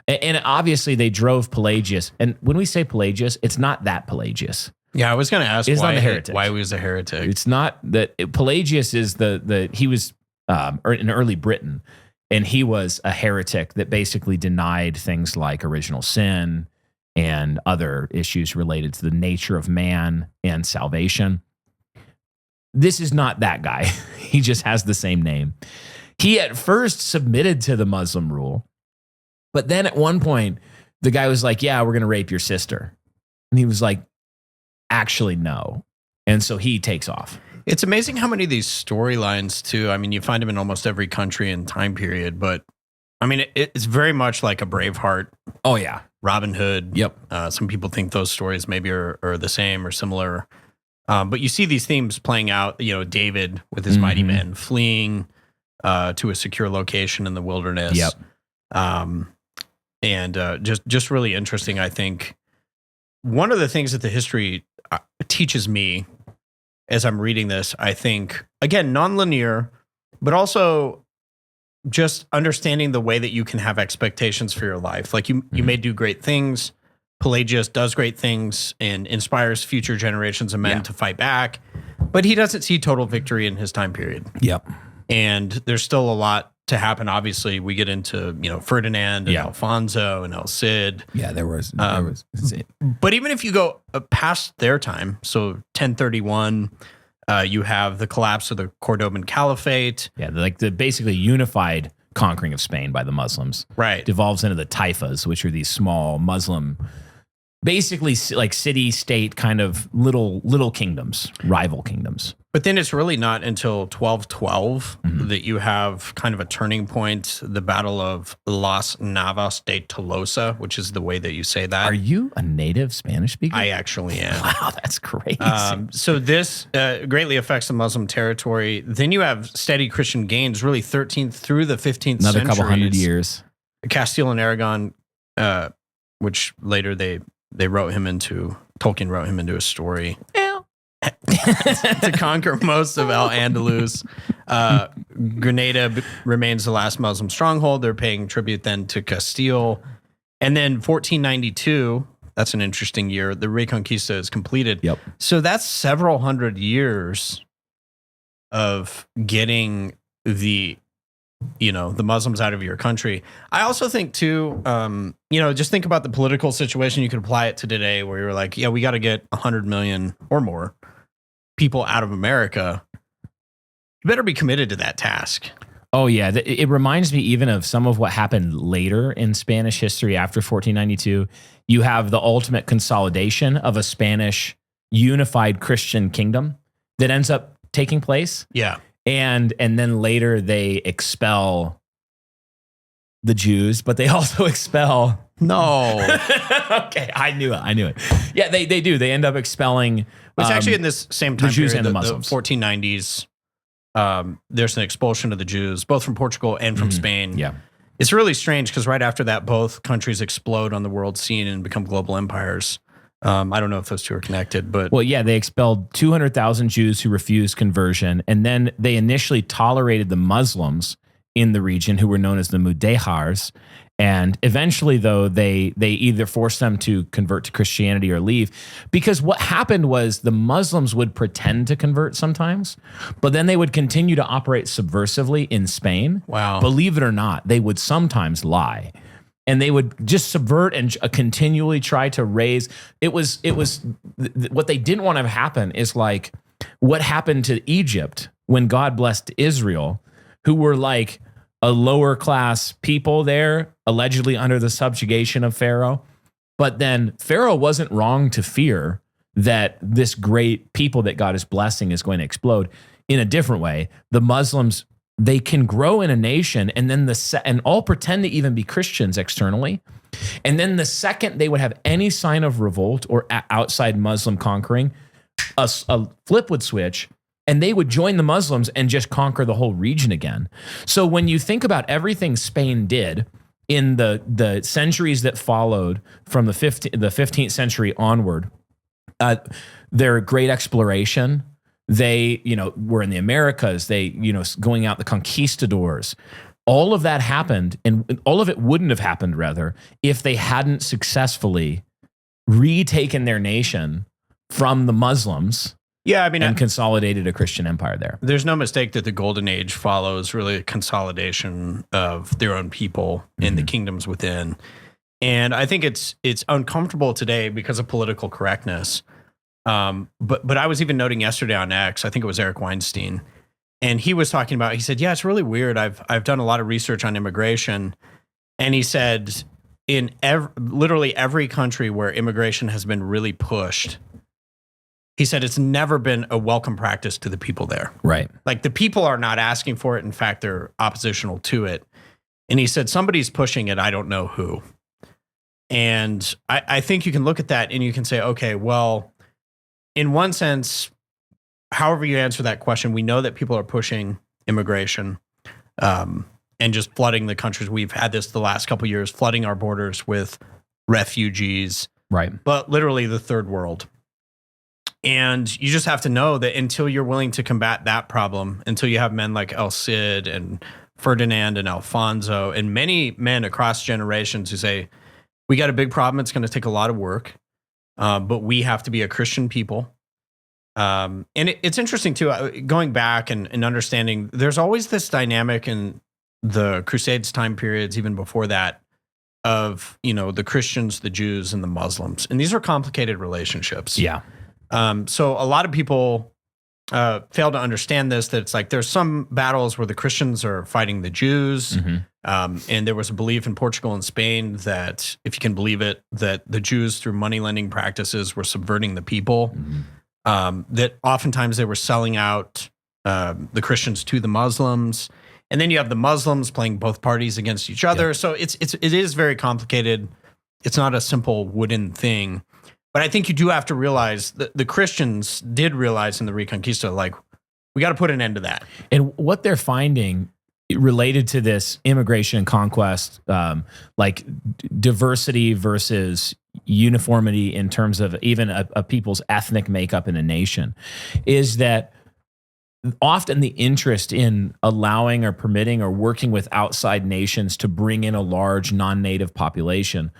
And obviously they drove Pelagius. And when we say Pelagius, it's not that Pelagius. Yeah, I was going to ask why he was a heretic. It's not that Pelagius is he was in early Britain, and he was a heretic that basically denied things like original sin and other issues related to the nature of man and salvation. This is not that guy. He just has the same name. He at first submitted to the Muslim rule, but then at one point, the guy was like, yeah, we're going to rape your sister. And he was like, actually, no. And so he takes off. It's amazing how many of these storylines, too. I mean, you find them in almost every country and time period, but I mean, it's very much like a Braveheart. Oh, yeah. Robin Hood. Yep. Some people think those stories maybe are the same or similar. But you see these themes playing out, David with his mighty men fleeing to a secure location in the wilderness. Yep. And just really interesting, I think. One of the things that the history teaches me as I'm reading this, I think, again, nonlinear, but also just understanding the way that you can have expectations for your life. Like you may do great things. Pelagius does great things and inspires future generations of men to fight back, but he doesn't see total victory in his time period. Yep. And there's still a lot to happen. Obviously, we get into Ferdinand and Alfonso and El Cid. Yeah, there was. But even if you go past their time, so 1031, you have the collapse of the Cordoban Caliphate. Yeah, like the basically unified conquering of Spain by the Muslims. Right, devolves into the taifas, which are these small Muslim, basically like city-state kind of little kingdoms, rival kingdoms. But then it's really not until 1212 that you have kind of a turning point, the Battle of Las Navas de Tolosa, which is the way that you say that. Are you a native Spanish speaker? I actually am. Wow, that's crazy. So this greatly affects the Muslim territory. Then you have steady Christian gains, really 13th through the 15th Another centuries. couple hundred years. Castile and Aragon, which later Tolkien wrote him into a story. To conquer most of Al-Andalus. Granada remains the last Muslim stronghold. They're paying tribute then to Castile. And then 1492, that's an interesting year, the Reconquista is completed. Yep. So that's several hundred years of getting the the Muslims out of your country. I also think too, just think about the political situation. You could apply it to today where you're like, yeah, we got to get 100 million or more people out of America. You better be committed to that task. Oh, yeah. It reminds me even of some of what happened later in Spanish history after 1492. You have the ultimate consolidation of a Spanish unified Christian kingdom that ends up taking place. Yeah. And then later they expel the Jews, but they also expel. No. Okay, I knew it. Yeah, they do. They end up expelling. It's actually in this same time the Jews period, and the Muslims. 1490s. There's an expulsion of the Jews, both from Portugal and from Spain. Yeah. It's really strange because right after that, both countries explode on the world scene and become global empires. I don't know if those two are connected, but... Well, yeah, they expelled 200,000 Jews who refused conversion, and then they initially tolerated the Muslims in the region who were known as the Mudehars, and eventually, though, they either forced them to convert to Christianity or leave, because what happened was the Muslims would pretend to convert sometimes, but then they would continue to operate subversively in Spain. Wow. Believe it or not, they would sometimes lie. And they would just subvert and continually try to raise. It was what they didn't want to happen is like what happened to Egypt when God blessed Israel, who were like a lower class people there, allegedly under the subjugation of Pharaoh. But then Pharaoh wasn't wrong to fear that this great people that God is blessing is going to explode. In a different way, the Muslims, they can grow in a nation and then and all pretend to even be Christians externally. And then the second they would have any sign of revolt or outside Muslim conquering, a flip would switch and they would join the Muslims and just conquer the whole region again. So when you think about everything Spain did in the centuries that followed from the 15th century onward, their great exploration, they, were in the Americas, they, going out the conquistadors. All of that happened, and all of it wouldn't have happened, rather, if they hadn't successfully retaken their nation from the Muslims. Yeah, I mean, and consolidated a Christian empire there. There's no mistake that the Golden Age follows really a consolidation of their own people in the kingdoms within. And I think it's uncomfortable today because of political correctness. But I was even noting yesterday on X, I think it was Eric Weinstein, and he was talking about, he said, yeah, it's really weird. I've done a lot of research on immigration. And he said in literally every country where immigration has been really pushed, he said it's never been a welcome practice to the people there. Right. Like the people are not asking for it. In fact, they're oppositional to it. And he said, somebody's pushing it. I don't know who. And I think you can look at that and you can say, okay, well, in one sense, however you answer that question, we know that people are pushing immigration and just flooding the countries. We've had this the last couple of years, flooding our borders with refugees, right? But literally the third world. And you just have to know that until you're willing to combat that problem, until you have men like El Cid and Ferdinand and Alfonso and many men across generations who say, we got a big problem, it's going to take a lot of work, but we have to be a Christian people. And it's interesting too, going back and understanding there's always this dynamic in the Crusades time periods, even before that, of, the Christians, the Jews, and the Muslims. And these are complicated relationships. Yeah. So a lot of people fail to understand this, that it's like there's some battles where the Christians are fighting the Jews. And there was a belief in Portugal and Spain that, if you can believe it, that the Jews through money lending practices were subverting the people. That oftentimes they were selling out the Christians to the Muslims. And then you have the Muslims playing both parties against each other. Yeah. So it is very complicated. It's not a simple wooden thing. But I think you do have to realize that the Christians did realize in the Reconquista, like, we got to put an end to that. And what they're finding related to this immigration and conquest, like diversity versus uniformity in terms of even a people's ethnic makeup in a nation, is that often the interest in allowing or permitting or working with outside nations to bring in a large non-native population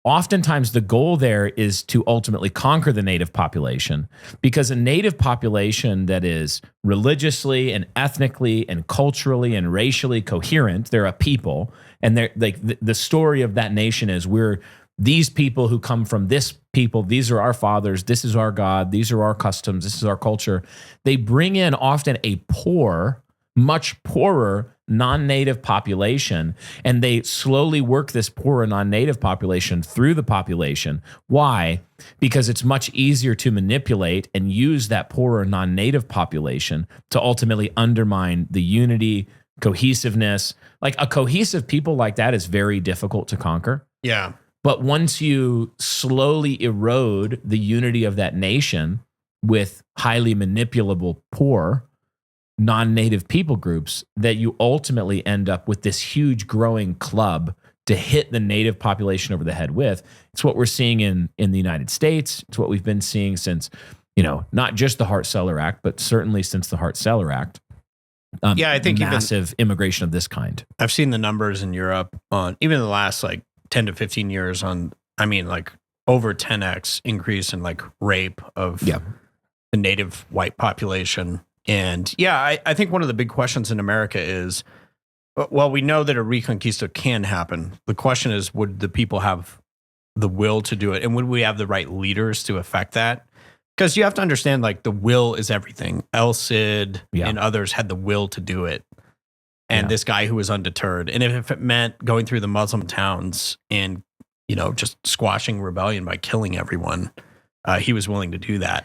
oftentimes the goal there is to ultimately conquer the native population, because a native population that is religiously and ethnically and culturally and racially coherent, they're a people, and they're like the story of that nation is we're these people who come from this people, these are our fathers, this is our God, these are our customs, this is our culture. They bring in often a poor, much poorer non-native population, and they slowly work this poorer non-native population through the population. Why? Because it's much easier to manipulate and use that poorer non-native population to ultimately undermine the unity, cohesiveness. Like a cohesive people like that is very difficult to conquer. Yeah. But once you slowly erode the unity of that nation with highly manipulable poor non-native people groups, that you ultimately end up with this huge growing club to hit the native population over the head with. It's what we're seeing in the United States. It's what we've been seeing since, not just the Hart-Celler Act, but certainly since the Hart-Celler Act. I think massive immigration of this kind. I've seen the numbers in Europe on even the last 10 to 15 years on, over 10x increase in rape of the native white population. And I think one of the big questions in America is, well, we know that a Reconquista can happen. The question is, would the people have the will to do it? And would we have the right leaders to affect that? Because you have to understand, the will is everything. El Cid and others had the will to do it. And this guy who was undeterred. And if it meant going through the Muslim towns and, just squashing rebellion by killing everyone, he was willing to do that.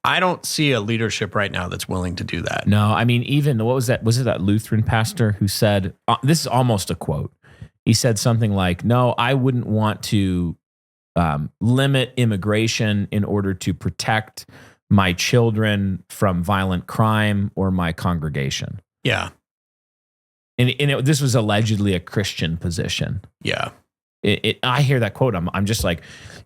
I don't see a leadership right now that's willing to do that. No, even, what was that? Was it that Lutheran pastor who said, this is almost a quote. He said something like, no, I wouldn't want to limit immigration in order to protect my children from violent crime or my congregation. Yeah. And this was allegedly a Christian position. Yeah. I hear that quote. I'm just like,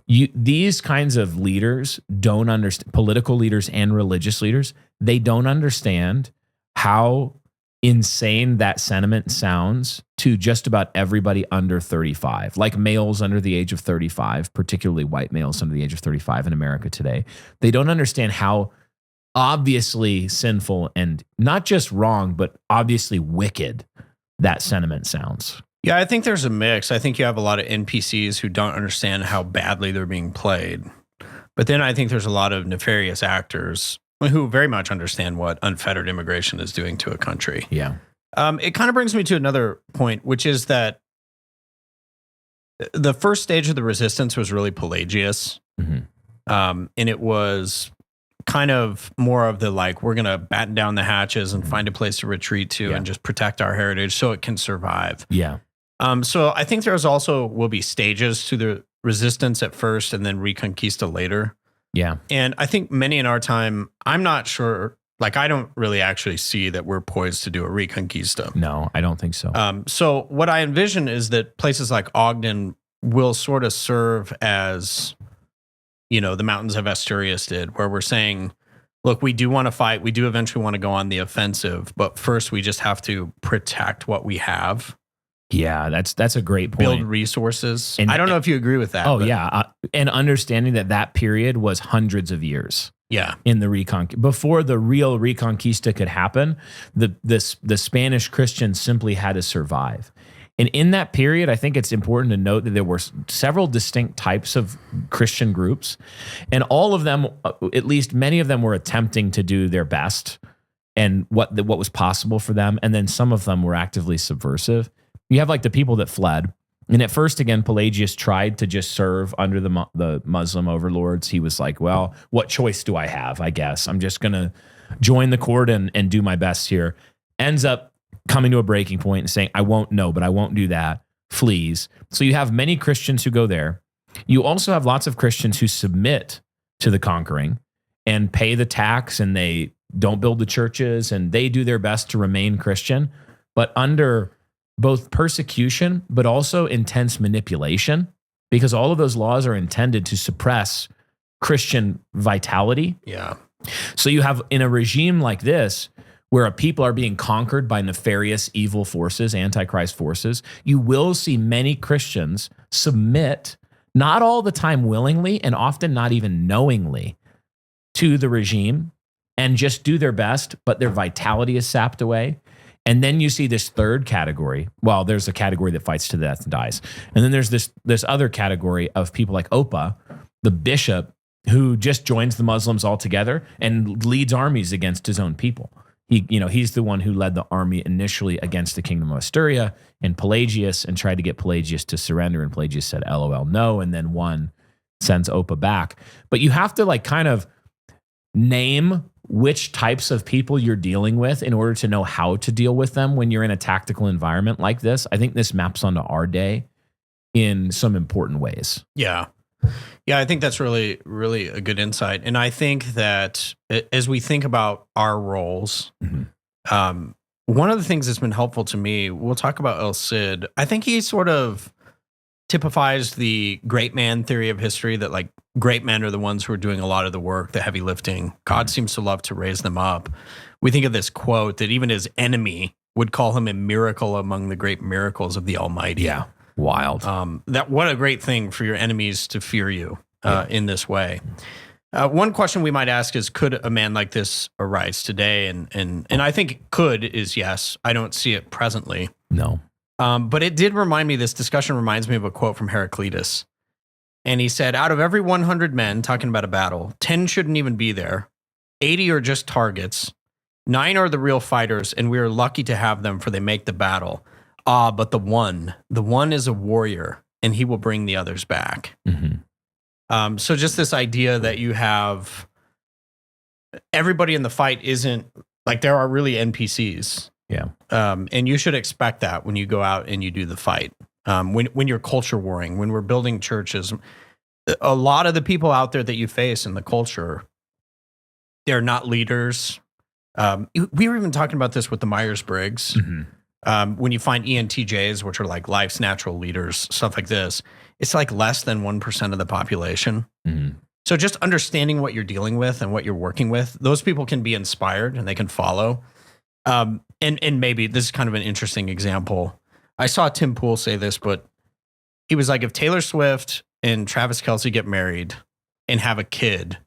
these kinds of leaders don't understand, political leaders and religious leaders, they don't understand how insane that sentiment sounds to just about everybody under 35, like males under the age of 35, particularly white males under the age of 35 in America today. They don't understand how obviously sinful and not just wrong, but obviously wicked that sentiment sounds. Yeah, I think there's a mix. I think you have a lot of NPCs who don't understand how badly they're being played. But then I think there's a lot of nefarious actors who very much understand what unfettered immigration is doing to a country. Yeah. It kind of brings me to another point, which is that the first stage of the resistance was really Pelagius. Mm-hmm. And it was kind of more of the we're going to batten down the hatches and find a place to retreat to and just protect our heritage so it can survive. Yeah. So I think will be stages to the resistance at first and then Reconquista later. Yeah. And I think many in our time, I'm not sure, I don't really actually see that we're poised to do a Reconquista. No, I don't think so. So what I envision is that places like Ogden will sort of serve as, the mountains of Asturias did, where we're saying, look, we do want to fight. We do eventually want to go on the offensive, but first we just have to protect what we have. Yeah, that's a great point. Build resources. And I don't know if you agree with that. Oh, yeah. And understanding that period was hundreds of years. Yeah. In the Reconquista. Before the real Reconquista could happen, the Spanish Christians simply had to survive. And in that period, I think it's important to note that there were several distinct types of Christian groups. And all of them, at least many of them, were attempting to do their best and what was possible for them. And then some of them were actively subversive. You have the people that fled. And at first, again, Pelagius tried to just serve under the Muslim overlords. He was like, well, what choice do I have? I guess I'm just going to join the court and do my best here. Ends up coming to a breaking point and saying, I won't do that. Flees. So you have many Christians who go there. You also have lots of Christians who submit to the conquering and pay the tax, and they don't build the churches, and they do their best to remain Christian, but under both persecution, but also intense manipulation, because all of those laws are intended to suppress Christian vitality. Yeah. So you have, in a regime like this, where a people are being conquered by nefarious evil forces, antichrist forces, you will see many Christians submit not all the time willingly and often not even knowingly, to the regime and just do their best, but their vitality is sapped away. And then you see this third category. Well, there's a category that fights to death and dies. And then there's this other category of people like Opa, the bishop, who just joins the Muslims altogether and leads armies against his own people. He's the one who led the army initially against the kingdom of Asturia and Pelagius and tried to get Pelagius to surrender. And Pelagius said, LOL, no. And then one sends Opa back. But you have to kind of name which types of people you're dealing with in order to know how to deal with them when you're in a tactical environment like this. I think this maps onto our day in some important ways. Yeah. Yeah, I think that's really, really a good insight. And I think that as we think about our roles, one of the things that's been helpful to me, we'll talk about El Cid. I think he sort of typifies the great man theory of history, that great men are the ones who are doing a lot of the work, the heavy lifting. God seems to love to raise them up. We think of this quote that even his enemy would call him a miracle among the great miracles of the Almighty. Yeah. Wild. What a great thing for your enemies to fear you in this way. One question we might ask is, could a man like this arise today? And I think could is yes. I don't see it presently. No. But it did remind me, this discussion reminds me of a quote from Heraclitus. And he said, out of every 100 men, talking about a battle, 10 shouldn't even be there. 80 are just targets. 9 are the real fighters, and we are lucky to have them, for they make the battle. But the one is a warrior, and he will bring the others back. Mm-hmm. So just this idea that you have everybody in the fight isn't there are really NPCs. Yeah. And you should expect that when you go out and you do the fight. When you're culture warring, when we're building churches, a lot of the people out there that you face in the culture, they're not leaders. We were even talking about this with the Myers-Briggs. Mm-hmm. When you find ENTJs, which are life's natural leaders, stuff like this, it's less than 1% of the population. Mm-hmm. So just understanding what you're dealing with and what you're working with, those people can be inspired and they can follow. And maybe this is kind of an interesting example. I saw Tim Pool say this, but he was like, if Taylor Swift and Travis Kelce get married and have a kid,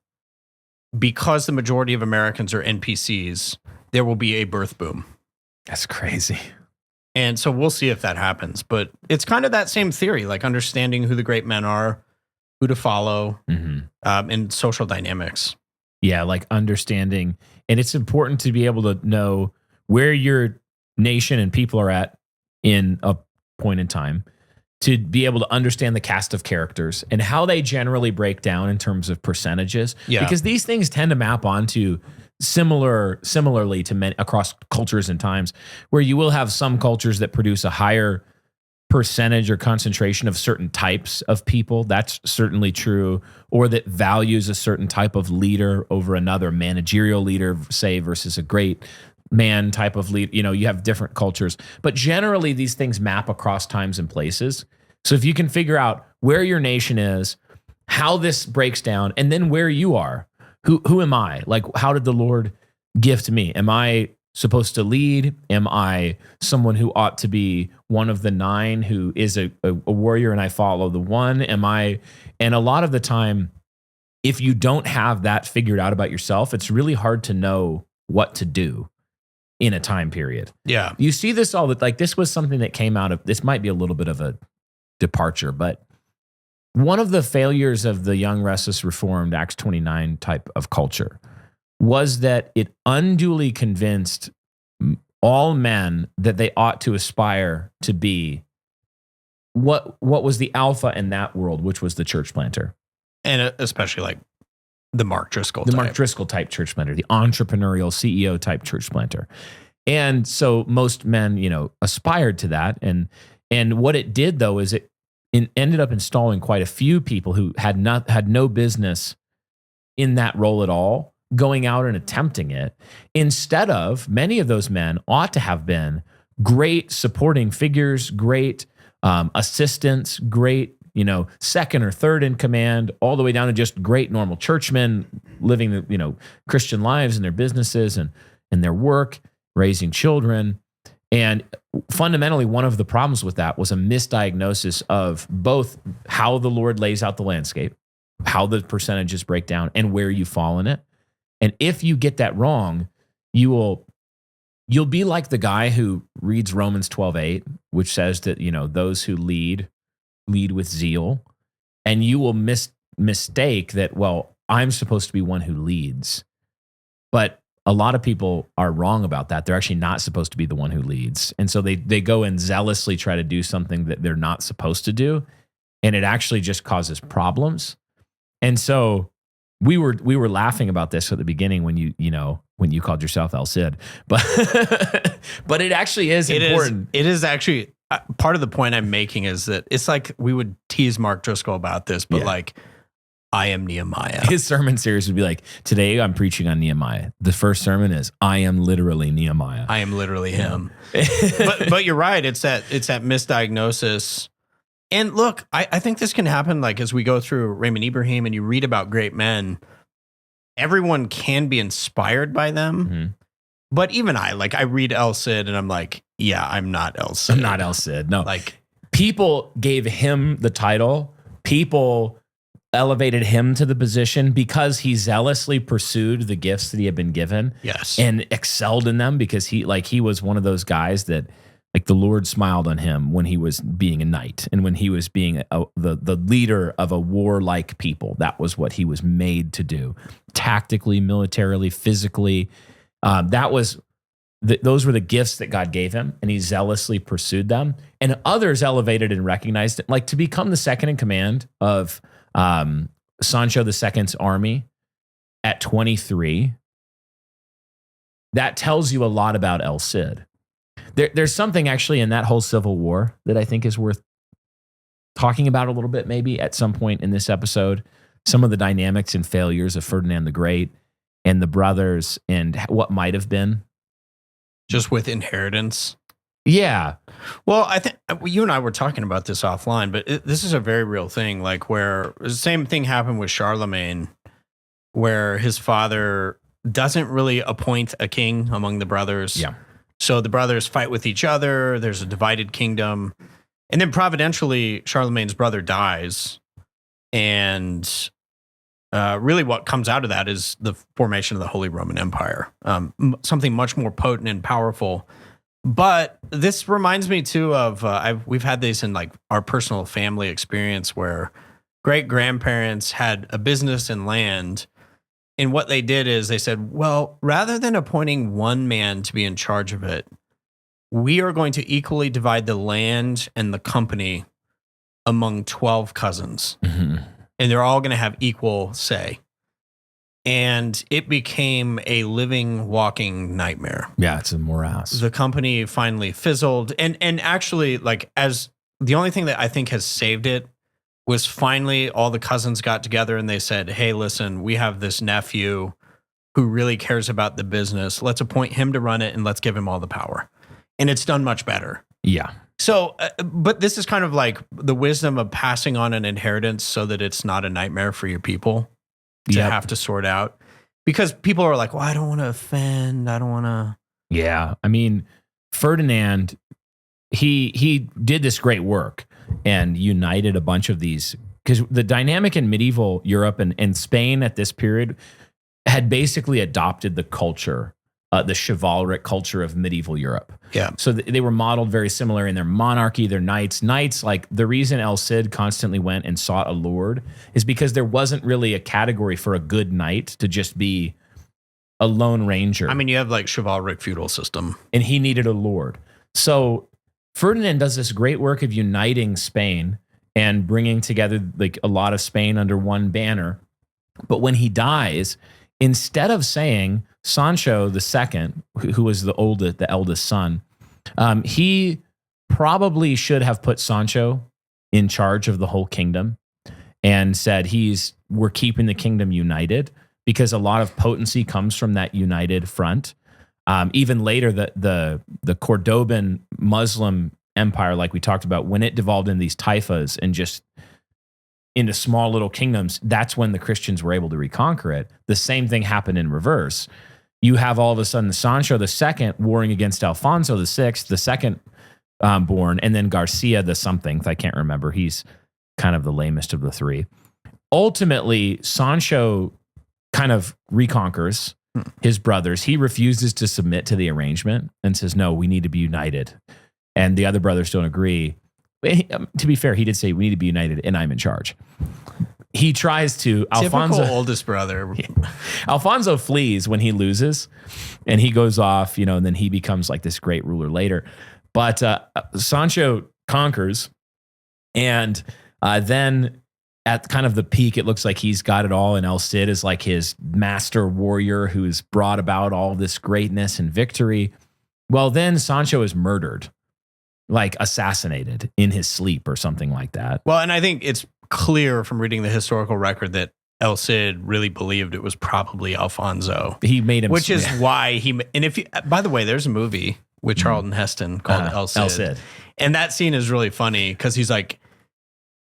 because the majority of Americans are NPCs, there will be a birth boom. That's crazy. And so we'll see if that happens. But it's kind of that same theory, understanding who the great men are, who to follow, and social dynamics. Yeah, understanding. And it's important to be able to know where your nation and people are at in a point in time, to be able to understand the cast of characters and how they generally break down in terms of percentages. Yeah. Because these things tend to map onto similarly to many across cultures and times, where you will have some cultures that produce a higher percentage or concentration of certain types of people. That's certainly true. Or that values a certain type of leader over another, managerial leader, say, versus a great man type of lead. You have different cultures, but generally these things map across times and places. So if you can figure out where your nation is, how this breaks down, and then where you are, who am I? How did the Lord gift me? Am I supposed to lead? Am I someone who ought to be one of the 9 who is a warrior and I follow the one? And a lot of the time, if you don't have that figured out about yourself, it's really hard to know what to do in a time period. Yeah. You see this all that, this was something that came out of, this might be a little bit of a departure, but one of the failures of the young, restless, reformed Acts 29 type of culture was that it unduly convinced all men that they ought to aspire to be what was the alpha in that world, which was the church planter. And especially the Mark Driscoll type. Mark Driscoll type church planter, the entrepreneurial CEO type church planter. And so most men, aspired to that. And what it did, though, is it ended up installing quite a few people who had no business in that role at all, going out and attempting it. Instead of, many of those men ought to have been great supporting figures, great assistants, great, second or third in command, all the way down to just great normal churchmen living, Christian lives in their businesses and their work, raising children. And fundamentally, one of the problems with that was a misdiagnosis of both how the Lord lays out the landscape, how the percentages break down, and where you fall in it. And if you get that wrong, you'll be like the guy who reads Romans 12:8, which says that, those who lead with zeal, and you will mistake that, well, I'm supposed to be one who leads. But a lot of people are wrong about that. They're actually not supposed to be the one who leads. And so they go and zealously try to do something that they're not supposed to do. And it actually just causes problems. And so we were laughing about this at the beginning when you called yourself El Cid, but it actually is important. It is actually part of the point I'm making is that it's like we would tease Mark Driscoll about this, but like, I am Nehemiah. His sermon series would be like, today I'm preaching on Nehemiah. The first sermon is, I am literally Nehemiah. I am literally him. but you're right. It's that misdiagnosis. And look, I think this can happen like as we go through Raymond Ibrahim and you read about great men, everyone can be inspired by them. Mm-hmm. But even I read El Cid and I'm like, yeah, I'm not El Cid. I'm not El Cid. No. Like, people gave him the title. People elevated him to the position because he zealously pursued the gifts that he had been given. Yes. And excelled in them because he was one of those guys that the Lord smiled on him when he was being a knight and when he was being the leader of a warlike people. That was what he was made to do. Tactically, militarily, physically. Those were the gifts that God gave him, and he zealously pursued them. And others elevated and recognized it. Like to become the second in command of Sancho II's army at 23, that tells you a lot about El Cid. There's something actually in that whole civil war that I think is worth talking about a little bit, maybe at some point in this episode. Some of the dynamics and failures of Ferdinand the Great and the brothers and what might have been. Just with inheritance. Yeah. Well, I think you and I were talking about this offline, but this is a very real thing, like where the same thing happened with Charlemagne, where his father doesn't really appoint a king among the brothers. Yeah. So the brothers fight with each other. There's a divided kingdom. And then providentially, Charlemagne's brother dies. And really what comes out of that is the formation of the Holy Roman Empire, something much more potent and powerful. But this reminds me too of we've had this in like our personal family experience where great grandparents had a business and land, and what they did is they said, well, rather than appointing one man to be in charge of it, we are going to equally divide the land and the company among 12 cousins, and they're all going to have equal say. And it became a living, walking nightmare. Yeah, it's a morass. The company finally fizzled. And actually, like, as the only thing that I think has saved it was finally all the cousins got together and they said, hey, listen, we have this nephew who really cares about the business. Let's appoint him to run it and let's give him all the power. And it's done much better. Yeah. So, but this is kind of like the wisdom of passing on an inheritance so that it's not a nightmare for your people to have to sort out, because people are like, well, I don't want to offend. I don't want to. Yeah. I mean, Ferdinand, he did this great work and united a bunch of these, because the dynamic in medieval Europe and Spain at this period had basically adopted the culture, the chivalric culture of medieval Europe. Yeah. So they were modeled very similar in their monarchy, their knights. Knights, like the reason El Cid constantly went and sought a lord is because there wasn't really a category for a good knight to just be a lone ranger. I mean, you have like chivalric feudal system. And he needed a lord. So Ferdinand does this great work of uniting Spain and bringing together like a lot of Spain under one banner. But when he dies, instead of saying Sancho II, who was the eldest son, he probably should have put Sancho in charge of the whole kingdom and said we're keeping the kingdom united, because a lot of potency comes from that united front. Even later, the Cordoban Muslim empire, like we talked about, when it devolved in these taifas and just into small little kingdoms, that's when the Christians were able to reconquer it. The same thing happened in reverse. you have all of a sudden Sancho II warring against Alfonso VI, the second born, and then Garcia the something. I can't remember. He's kind of the lamest of the three. Ultimately, Sancho kind of reconquers his brothers. He refuses to submit to the arrangement and says, no, we need to be united. And the other brothers don't agree. To be fair, he did say we need to be united and I'm in charge. He tries to. Typical oldest brother. Alfonso flees when he loses and he goes off, and then he becomes like this great ruler later. But Sancho conquers, and then at kind of the peak, it looks like he's got it all, and El Cid is like his master warrior who's brought about all this greatness and victory. Well, then Sancho is murdered, like assassinated in his sleep or something like that. Well, and I think it's clear from reading the historical record that El Cid really believed it was probably Alfonso. He made him, which is why he. And if you, by the way, there's a movie with Charlton Heston called El Cid. And that scene is really funny because he's like,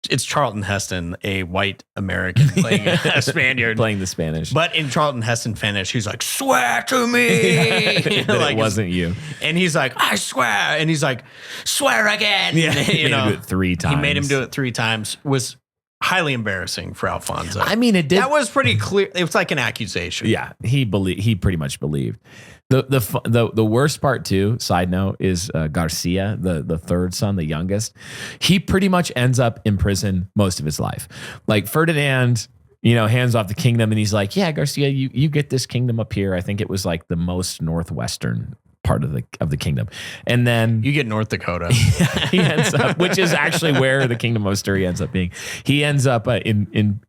it's Charlton Heston, a white American playing a Spaniard. Playing the Spanish. But in Charlton Heston Spanish, he's like, swear to me. It wasn't you. And he's like, I swear. And he's like, swear again. Yeah, he made him do it 3 times. He made him do it 3 times. Was highly embarrassing for Alfonso. I mean, it did. That was pretty clear. It was like an accusation. Yeah, he pretty much believed. The worst part too, side note, is Garcia, the third son, the youngest. He pretty much ends up in prison most of his life. Like Ferdinand, hands off the kingdom, and he's like, yeah, Garcia, you get this kingdom up here. I think it was like the most northwestern part of the kingdom. And then you get North Dakota. He ends up, which is actually where the kingdom of Styria ends up being. He ends up in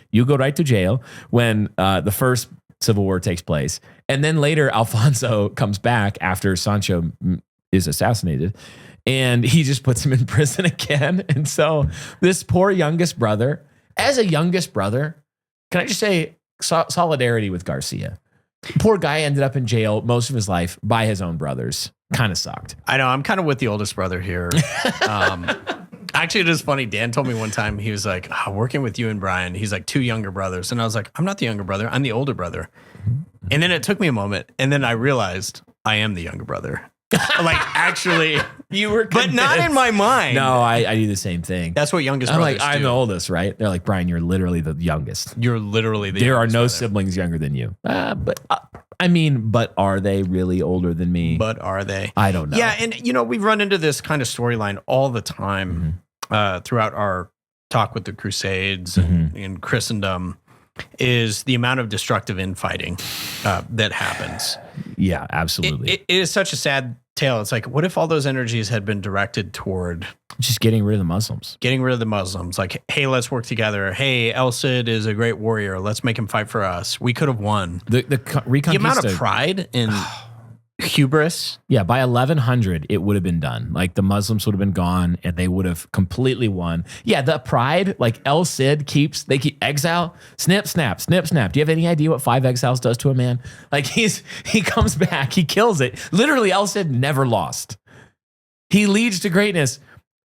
you go right to jail when the first Civil War takes place. And then later, Alfonso comes back after Sancho is assassinated, and he just puts him in prison again. And so this poor youngest brother, as a youngest brother, can I just say solidarity with Garcia? Poor guy ended up in jail most of his life by his own brothers. Kind of sucked. I know. I'm kind of with the oldest brother here. Actually, it is funny. Dan told me one time, he was like, working with you and Brian, he's like 2 younger brothers. And I was like, I'm not the younger brother. I'm the older brother. And then it took me a moment. And then I realized I am the younger brother. Like, actually, you were convinced. But not in my mind. No, I do the same thing. That's what youngest brothers do. I'm the oldest, right? They're like, Brian, you're literally the youngest. You're literally the There are youngest no brother. siblings younger than you. But are they really older than me? But are they? I don't know. Yeah, and we've run into this kind of storyline all the time throughout our talk with the Crusades and Christendom, is the amount of destructive infighting that happens. Yeah, absolutely. It is such a sad tale. It's like, what if all those energies had been directed toward just getting rid of the Muslims? Getting rid of the Muslims. Like, hey, let's work together. Hey, El Cid is a great warrior. Let's make him fight for us. We could have won. The Reconquista. The amount of pride and hubris. Yeah, by 1100, it would have been done. Like, the Muslims would have been gone and they would have completely won. Yeah, the pride, like El Cid they keep exile, snip, snap, snip, snap. Do you have any idea what 5 exiles does to a man? Like, he comes back, he kills it. Literally, El Cid never lost. He leads to greatness.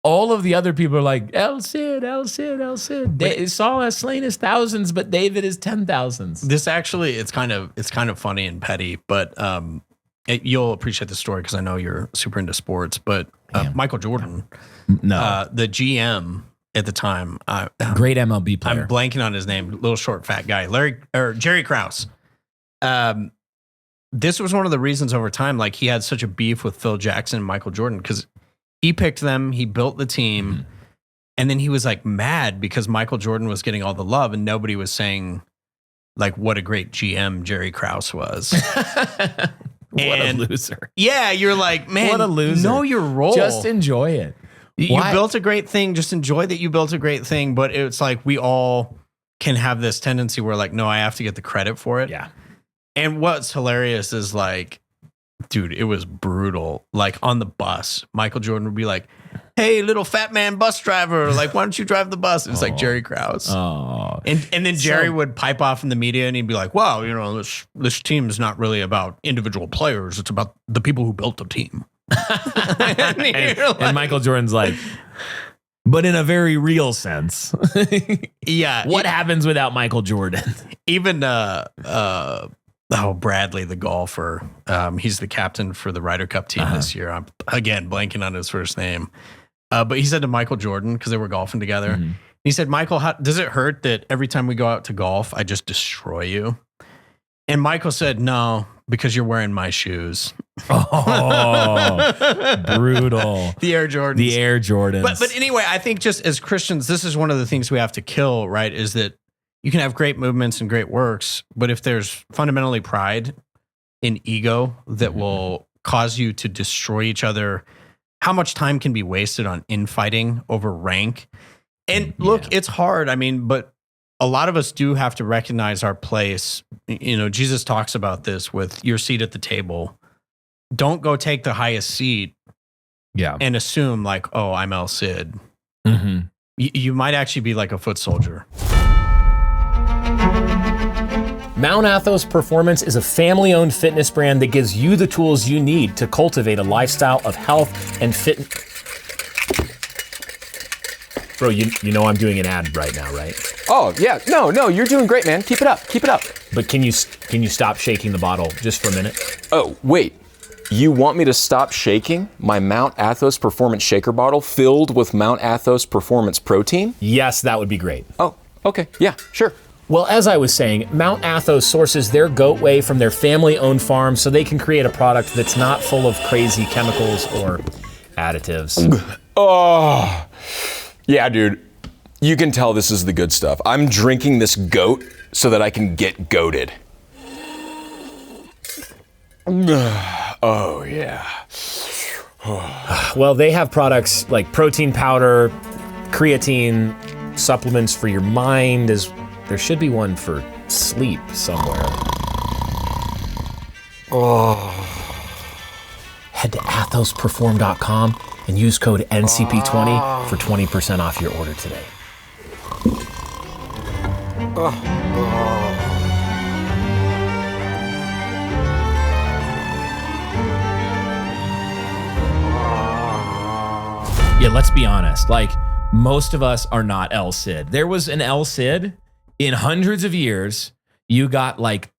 All of the other people are like, El Cid, El Cid, El Cid. Saul has slain his thousands, but David is 10,000s. This actually, it's kind of funny and petty, but you'll appreciate the story because I know you're super into sports. But Michael Jordan, the GM at the time, great MLB player. I'm blanking on his name. Little short, fat guy, Jerry Krause. This was one of the reasons over time, like, he had such a beef with Phil Jackson and Michael Jordan because he picked them, he built the team, and then he was like mad because Michael Jordan was getting all the love and nobody was saying like what a great GM Jerry Krause was. What a loser. Yeah, you're like, man, what a loser. Know your role. Just enjoy it. You built a great thing. Just enjoy that you built a great thing. But it's like we all can have this tendency where like, no, I have to get the credit for it. Yeah. And what's hilarious is like, dude, it was brutal. Like on the bus, Michael Jordan would be like, hey, little fat man bus driver, like, why don't you drive the bus? It's like Jerry Krause. Oh. And then Jerry would pipe off in the media and he'd be like, wow, this team is not really about individual players. It's about the people who built the team. and Michael Jordan's like, but in a very real sense. Yeah. What happens without Michael Jordan? Even Oh, Bradley, the golfer. He's the captain for the Ryder Cup team this year. I'm, again, blanking on his first name. But he said to Michael Jordan, because they were golfing together, he said, Michael, does it hurt that every time we go out to golf, I just destroy you? And Michael said, no, because you're wearing my shoes. Oh, brutal. The Air Jordans. The Air Jordans. But anyway, I think just as Christians, this is one of the things we have to kill, right? Is that you can have great movements and great works, but if there's fundamentally pride and ego that will cause you to destroy each other, how much time can be wasted on infighting over rank? And look, it's hard. I mean, but a lot of us do have to recognize our place. You know, Jesus talks about this with your seat at the table. Don't go take the highest seat and assume like, oh, I'm El Cid. You might actually be like a foot soldier. Mount Athos Performance is a family-owned fitness brand that gives you the tools you need to cultivate a lifestyle of health and fitness. Bro, you know I'm doing an ad right now, right? Oh, yeah. No, you're doing great, man. Keep it up. Keep it up. But can you stop shaking the bottle just for a minute? Oh, wait. You want me to stop shaking my Mount Athos Performance shaker bottle filled with Mount Athos Performance protein? Yes, that would be great. Oh, okay. Yeah, sure. Well, as I was saying, Mount Athos sources their goat whey from their family-owned farm so they can create a product that's not full of crazy chemicals or additives. Oh, yeah, dude. You can tell this is the good stuff. I'm drinking this goat so that I can get goated. Oh, yeah. Well, they have products like protein powder, creatine, supplements for your mind. There should be one for sleep somewhere. Head to athosperform.com and use code NCP20 for 20% off your order today. Yeah, let's be honest. Like, most of us are not El Cid. There was an El Cid in hundreds of years. You got like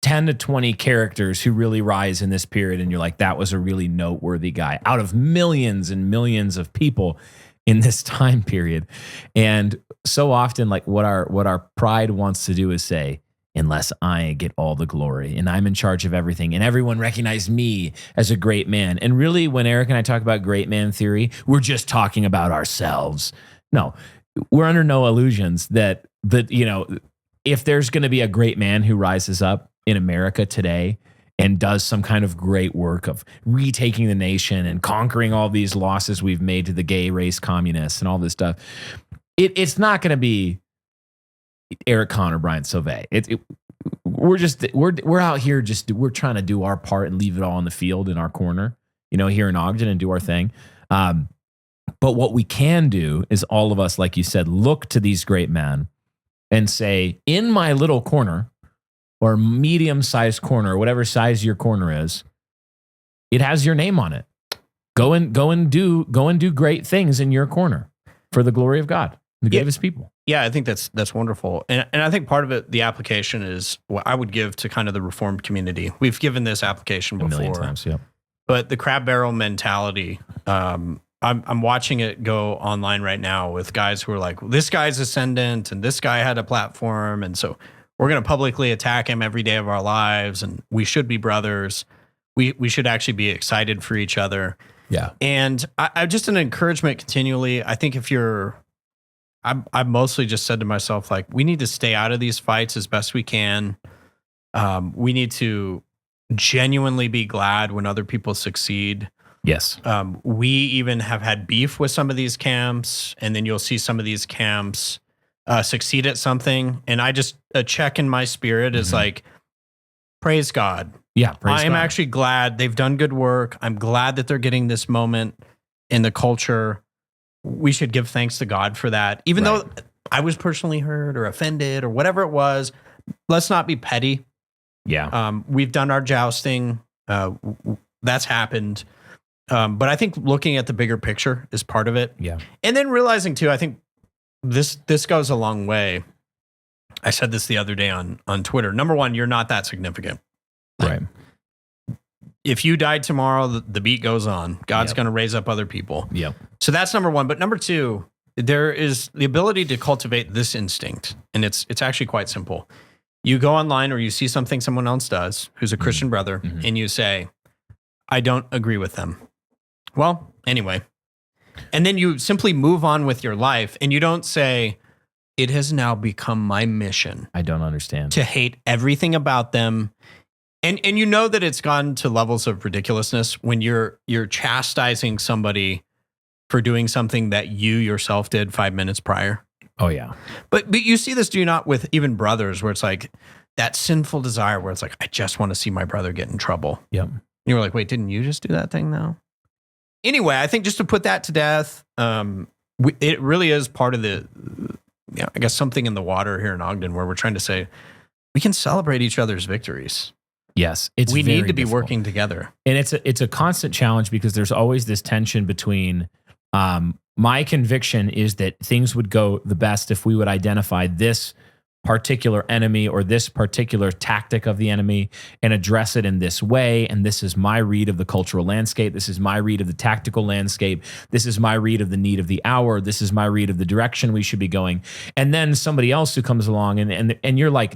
10 to 20 characters who really rise in this period, and you're like, that was a really noteworthy guy out of millions and millions of people in this time period. And so often, like what our pride wants to do is say, unless I get all the glory and I'm in charge of everything and everyone recognize me as a great man. And really, when Eric and I talk about great man theory, we're just talking about ourselves. No, we're under no illusions that you know, if there's going to be a great man who rises up in America today and does some kind of great work of retaking the nation and conquering all these losses we've made to the gay race communists and all this stuff, it's not going to be Eric Kahn or Brian Sauvé. We're out here we're trying to do our part and leave it all in the field in our corner, you know, here in Ogden, and do our thing. But what we can do is, all of us, like you said, look to these great men and say, in my little corner or medium-sized corner, or whatever size your corner is, it has your name on it. Go and do great things in your corner for the glory of God, the good of his people. Yeah, I think that's wonderful. And I think part of it, the application is what I would give to kind of the Reformed community. We've given this application before. A million times, yeah. But the crab barrel mentality, I'm watching it go online right now with guys who are like, this guy's ascendant and this guy had a platform, and so we're going to publicly attack him every day of our lives, and we should be brothers. We should actually be excited for each other. Yeah. And I just an encouragement continually. I think if I've mostly just said to myself, like, we need to stay out of these fights as best we can. We need to genuinely be glad when other people succeed. Yes. We even have had beef with some of these camps, and then you'll see some of these camps succeed at something. And I just, a check in my spirit is like, praise God. Yeah. Praise I am God. actually glad they've done good work. I'm glad that they're getting this moment in the culture. We should give thanks to God for that. Even though I was personally hurt or offended or whatever it was, let's not be petty. Yeah. We've done our jousting. That's happened. But I think looking at the bigger picture is part of it. Yeah. And then realizing too, I think this goes a long way. I said this the other day on Twitter. Number one, you're not that significant. Right. If you died tomorrow, the beat goes on. God's going to raise up other people. Yep. So that's number one. But number two, there is the ability to cultivate this instinct. And it's actually quite simple. You go online or you see something someone else does who's a Christian brother, and you say, I don't agree with them. Well, anyway. And then you simply move on with your life, and you don't say, it has now become my mission. I don't understand. To hate everything about them. And you know that it's gone to levels of ridiculousness when you're chastising somebody for doing something that you yourself did 5 minutes prior. Oh yeah. But you see this, do you not, with even brothers, where it's like that sinful desire where it's like, I just want to see my brother get in trouble. Yep. And you're like, wait, didn't you just do that thing though? Anyway, I think just to put that to death, it really is part of the, I guess something in the water here in Ogden where we're trying to say we can celebrate each other's victories. Yes, we need to be difficult. working together, and it's a constant challenge because there's always this tension between. My conviction is that things would go the best if we would identify this particular enemy or this particular tactic of the enemy and address it in this way. And this is my read of the cultural landscape. This is my read of the tactical landscape. This is my read of the need of the hour. This is my read of the direction we should be going. And then somebody else who comes along and you're like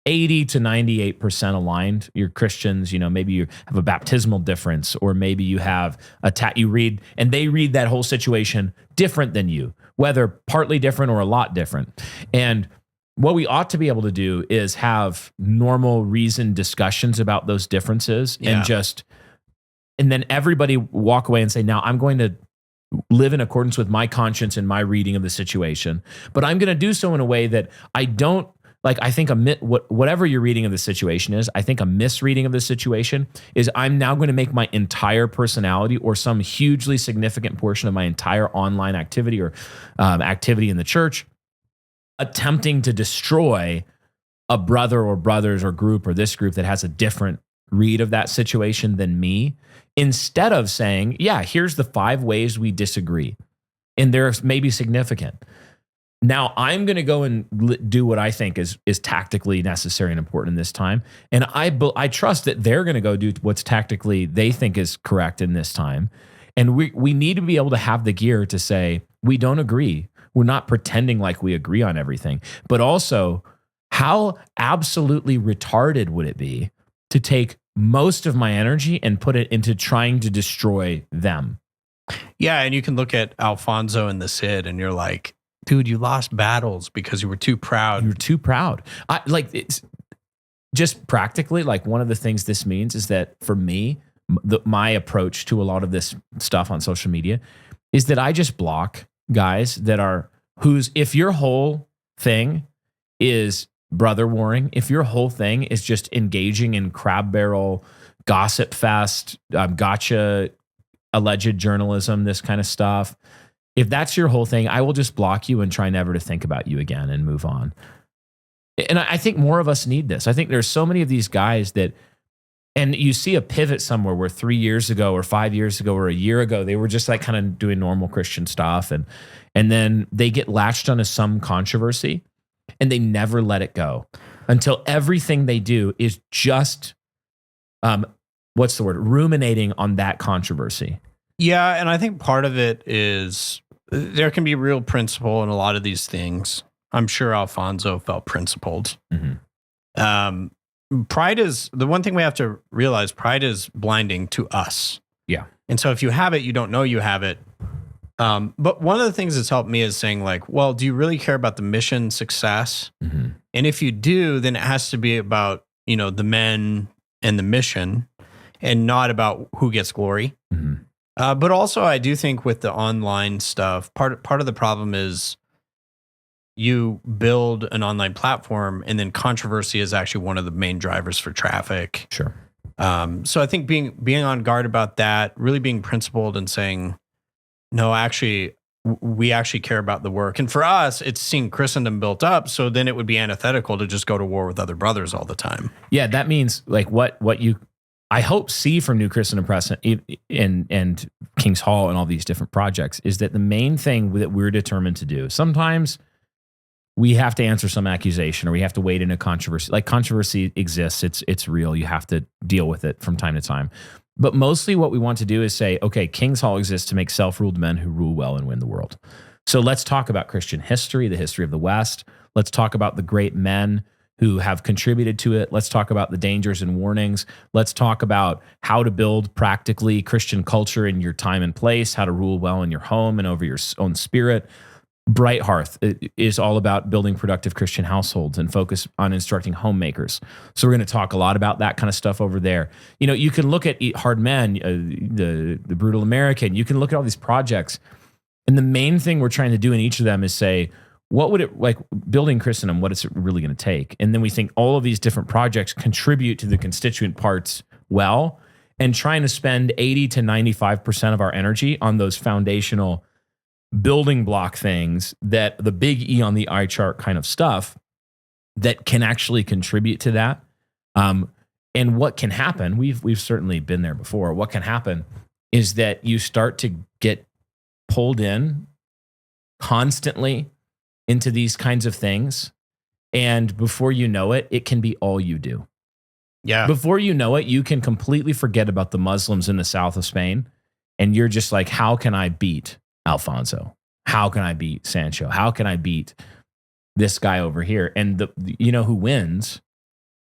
80 to 98% aligned. You're Christians, maybe you have a baptismal difference, or maybe you have you read, and they read that whole situation different than you, whether partly different or a lot different. And what we ought to be able to do is have normal reasoned discussions about those differences and then everybody walk away and say, now I'm going to live in accordance with my conscience and my reading of the situation, but I'm going to do so in a way that I don't, I think whatever your reading of the situation is, I think a misreading of the situation is I'm now going to make my entire personality or some hugely significant portion of my entire online activity or activity in the church attempting to destroy a brother or brothers or group or this group that has a different read of that situation than me, instead of saying, yeah, here's the 5 ways we disagree. And they're maybe significant. Now I'm going to go and do what I think is tactically necessary and important in this time. And I trust that they're going to go do what's tactically they think is correct in this time. And we need to be able to have the gear to say, we don't agree. We're not pretending like we agree on everything. But also, how absolutely retarded would it be to take most of my energy and put it into trying to destroy them? Yeah, and you can look at Alfonso and the Cid and you're like, dude, you lost battles because you were too proud. You're too proud. It's just practically, one of the things this means is that for me, my approach to a lot of this stuff on social media is that I just block guys that are if your whole thing is brother warring, if your whole thing is just engaging in crab barrel, gossip fest, gotcha, alleged journalism, this kind of stuff, if that's your whole thing, I will just block you and try never to think about you again and move on. And I think more of us need this. I think there's so many of these guys that, and you see a pivot somewhere where 3 years ago or 5 years ago or a year ago, they were just kind of doing normal Christian stuff. And then they get latched onto some controversy and they never let it go until everything they do is just, ruminating on that controversy. Yeah, and I think part of it is there can be real principle in a lot of these things. I'm sure Alfonso felt principled. Mm-hmm. Pride is the one thing we have to realize. Pride is blinding to us. Yeah. And so if you have it, you don't know you have it. But one of the things that's helped me is saying well, do you really care about the mission success? Mm-hmm. And if you do, then it has to be about, the men and the mission and not about who gets glory. Mm-hmm. But also, I do think with the online stuff, part of the problem is you build an online platform, and then controversy is actually one of the main drivers for traffic. Sure. So I think being on guard about that, really being principled and saying, no, actually, we actually care about the work. And for us, it's seeing Christendom built up. So then it would be antithetical to just go to war with other brothers all the time. Yeah, that means what you, I hope, see from New Christendom Press and King's Hall and all these different projects is that the main thing that we're determined to do, sometimes we have to answer some accusation or we have to wade in a controversy. Like controversy exists. It's real. You have to deal with it from time to time. But mostly what we want to do is say, okay, King's Hall exists to make self-ruled men who rule well and win the world. So let's talk about Christian history, the history of the West. Let's talk about the great men who have contributed to it. Let's talk about the dangers and warnings. Let's talk about how to build practically Christian culture in your time and place, how to rule well in your home and over your own spirit. Bright Hearth is all about building productive Christian households and focus on instructing homemakers. So we're going to talk a lot about that kind of stuff over there. You know, you can look at Eat Hard Men, the Brutal American. You can look at all these projects. And the main thing we're trying to do in each of them is say, what would it, like building Christendom, what is it really going to take? And then we think all of these different projects contribute to the constituent parts well, and trying to spend 80 to 95% of our energy on those foundational building block things, that the big E on the eye chart kind of stuff that can actually contribute to that. And what can happen, we've certainly been there before. What can happen is that you start to get pulled in constantly into these kinds of things. And before you know it, it can be all you do. Yeah. Before you know it, you can completely forget about the Muslims in the south of Spain. And you're just like, how can I beat Alfonso? How can I beat Sancho? How can I beat this guy over here? And you know who wins?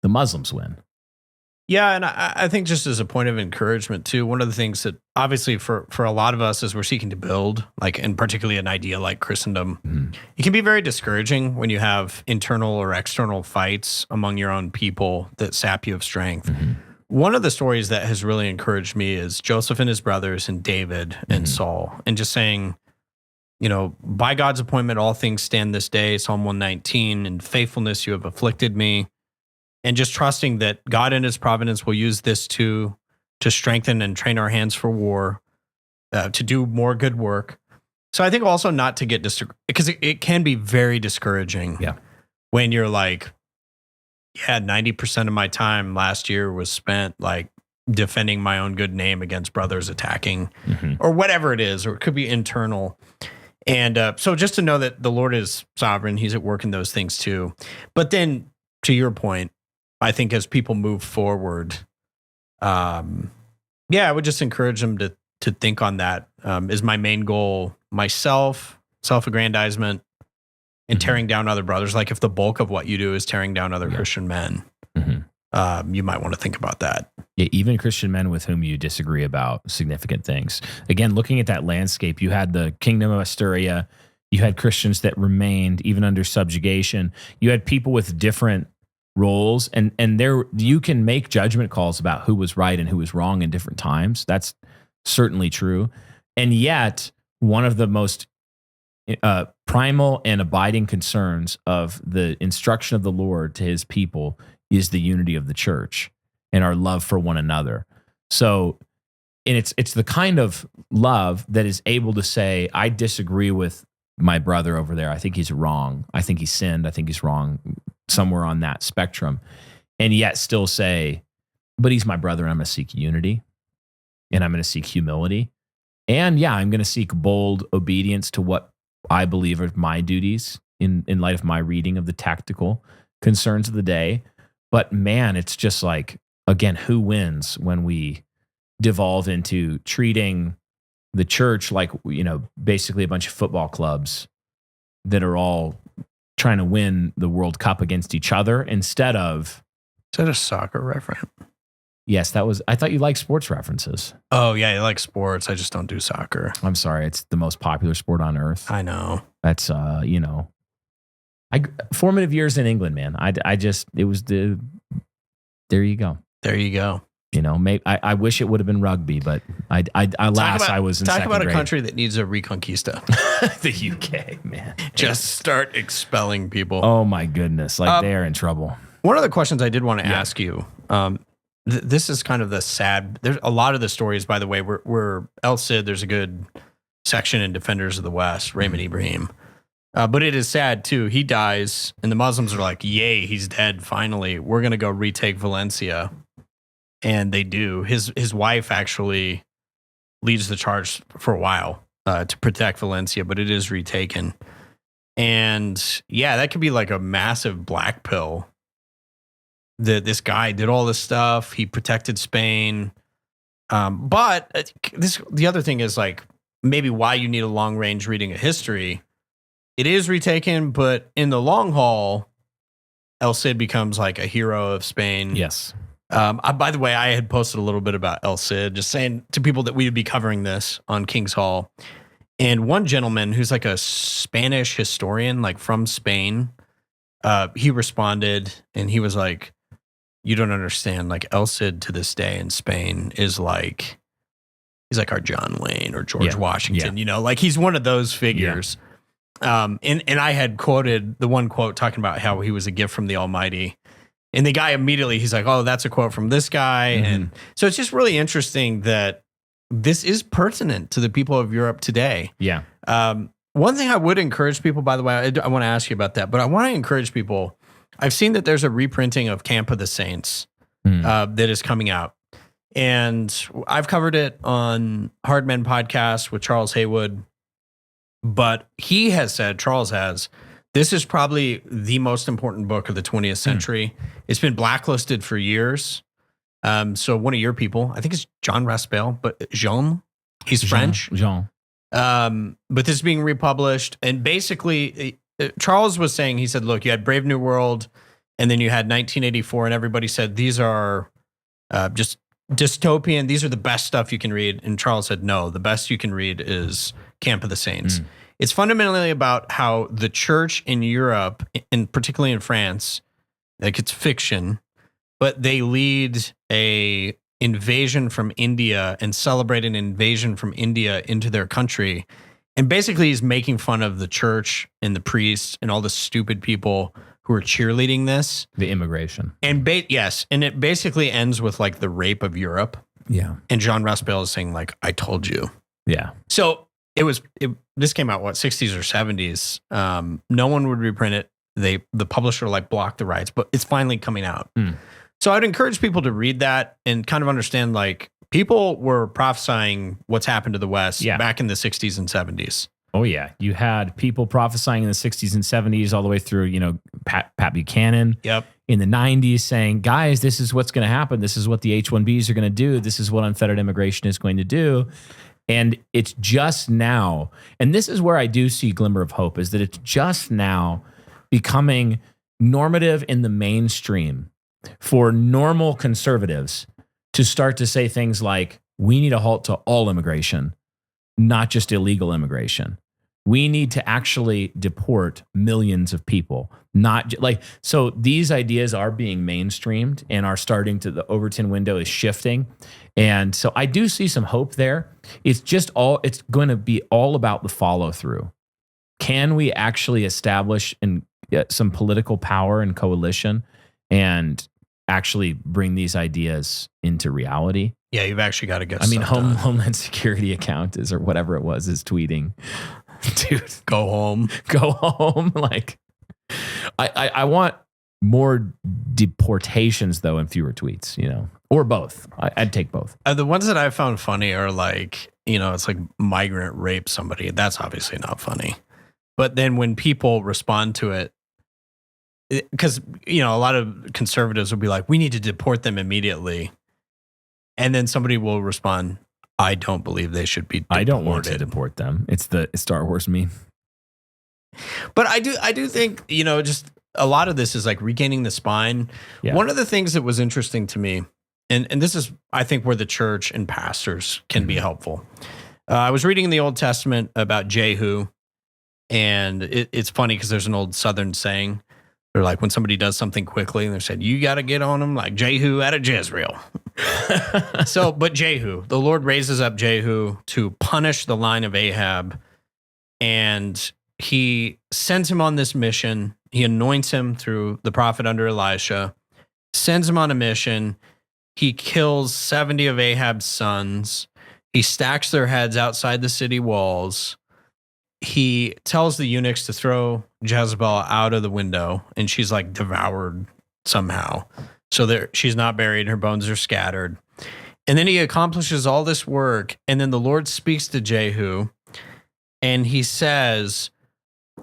The Muslims win. Yeah, and I think just as a point of encouragement too, one of the things that obviously for a lot of us as we're seeking to build, like, and particularly an idea like Christendom, it can be very discouraging when you have internal or external fights among your own people that sap you of strength. One of the stories that has really encouraged me is Joseph and his brothers and David and Saul, and just saying, you know, by God's appointment, all things stand this day, Psalm 119, in faithfulness you have afflicted me. And just trusting that God in his providence will use this to strengthen and train our hands for war, to do more good work. So I think also not to get because it can be very discouraging when you're like, yeah, 90% of my time last year was spent like defending my own good name against brothers attacking or whatever it is, or it could be internal. And so just to know that the Lord is sovereign, he's at work in those things too. But then to your point, I think as people move forward, I would just encourage them to think on that. Is my main goal myself, self-aggrandizement, and tearing down other brothers? Like if the bulk of what you do is tearing down other Christian men, you might want to think about that. Yeah, even Christian men with whom you disagree about significant things. Again, looking at that landscape, you had the kingdom of Asturia, you had Christians that remained even under subjugation, you had people with different roles, and there you can make judgment calls about who was right and who was wrong in different times. That's certainly true. And yet, one of the most primal and abiding concerns of the instruction of the Lord to his people is the unity of the church and our love for one another. So, and it's the kind of love that is able to say, I disagree with my brother over there. I think he's wrong. I think he sinned. I think he's wrong, somewhere on that spectrum, and yet still say, but he's my brother and I'm going to seek unity and I'm going to seek humility. And yeah, I'm going to seek bold obedience to what I believe are my duties in light of my reading of the tactical concerns of the day. But man, it's just like, again, who wins when we devolve into treating the church like, you know, basically a bunch of football clubs that are all trying to win the World Cup against each other instead of... Is that a soccer reference? Yes, that was... I thought you liked sports references. Oh, yeah, I like sports. I just don't do soccer. I'm sorry. It's the most popular sport on earth. I know. That's, you know... formative years in England, man. I just... It was the... There you go. There you go. You know, maybe I wish it would have been rugby, but I was in talk second about grade. A country that needs a Reconquista. The UK, man. Just start expelling people. Oh my goodness, like they're in trouble. One of the questions I did want to ask you, this is kind of the sad. There's a lot of the stories, by the way, where El Cid. There's a good section in Defenders of the West, Raymond Ibrahim. But it is sad too. He dies, and the Muslims are like, "Yay, he's dead! Finally, we're gonna go retake Valencia." And they do. His wife actually leads the charge for a while to protect Valencia, but it is retaken. And yeah, that could be like a massive black pill. That this guy did all this stuff. He protected Spain. But the other thing is like maybe why you need a long range reading of history. It is retaken, but in the long haul, El Cid becomes like a hero of Spain. Yes. By the way, I had posted a little bit about El Cid, just saying to people that we would be covering this on King's Hall. And one gentleman who's like a Spanish historian, like from Spain, he responded and he was like, you don't understand. Like El Cid to this day in Spain is like, he's like our John Wayne or George Washington, you know, like he's one of those figures. And I had quoted the one quote talking about how he was a gift from the Almighty. And the guy immediately, he's like, oh, that's a quote from this guy. Mm-hmm. And so it's just really interesting that this is pertinent to the people of Europe today. Yeah. One thing I would encourage people, by the way, I want to ask you about that, but I want to encourage people. I've seen that there's a reprinting of Camp of the Saints that is coming out. And I've covered it on Hard Men Podcast with Charles Haywood. But he has said, Charles has, this is probably the most important book of the 20th century. It's been blacklisted for years. So one of your people, I think it's John Raspail, but Jean, he's French. Jean. But this is being republished. And basically, Charles was saying, he said, look, you had Brave New World, and then you had 1984, and everybody said, these are just dystopian. These are the best stuff you can read. And Charles said, no, the best you can read is Camp of the Saints. It's fundamentally about how the church in Europe, and particularly in France, like it's fiction, but they lead a invasion from India and celebrate an invasion from India into their country. And basically he's making fun of the church and the priests and all the stupid people who are cheerleading this. The immigration. And yes. And it basically ends with like the rape of Europe. Yeah. And Jean Raspail is saying like, I told you. Yeah. So this came out, 60s or 70s. No one would reprint it. The publisher like blocked the rights, but it's finally coming out. So I'd encourage people to read that and kind of understand like people were prophesying what's happened to the West back in the 60s and 70s. Oh yeah. You had people prophesying in the 60s and 70s all the way through, you know, Pat Buchanan. Yep. In the 90s saying, guys, this is what's going to happen. This is what the H-1Bs are going to do. This is what unfettered immigration is going to do. And it's just now, and this is where I do see a glimmer of hope, is that it's just now becoming normative in the mainstream for normal conservatives to start to say things like, we need a halt to all immigration, not just illegal immigration. We need to actually deport millions of people, so these ideas are being mainstreamed and are starting to, the Overton window is shifting. And so I do see some hope there. It's going to be all about the follow through. Can we actually establish some political power and coalition and actually bring these ideas into reality? Yeah, you've actually got to get. I mean, Homeland Security account is, or whatever it was, is tweeting, dude, go home. Like, I want more deportations though and fewer tweets, you know, or both. I'd take both. The ones that I found funny are like, you know, it's like migrant rape somebody. That's obviously not funny. But then when people respond to it, because, you know, a lot of conservatives will be like, we need to deport them immediately. And then somebody will respond, I don't believe they should be deported. I don't want to deport them. It's the Star Wars meme. But I do think, you know, just a lot of this is like regaining the spine. Yeah. One of the things that was interesting to me, and this is, I think, where the church and pastors can be helpful. I was reading in the Old Testament about Jehu, and it's funny because there's an old Southern saying. They're like, when somebody does something quickly, and they said, you got to get on them like Jehu out of Jezreel. But Jehu, the Lord raises up Jehu to punish the line of Ahab, and he sends him on this mission. He anoints him through the prophet under Elisha, sends him on a mission. He kills 70 of Ahab's sons. He stacks their heads outside the city walls. He tells the eunuchs to throw Jezebel out of the window, and she's like devoured somehow. So she's not buried. Her bones are scattered. And then he accomplishes all this work. And then the Lord speaks to Jehu, and he says,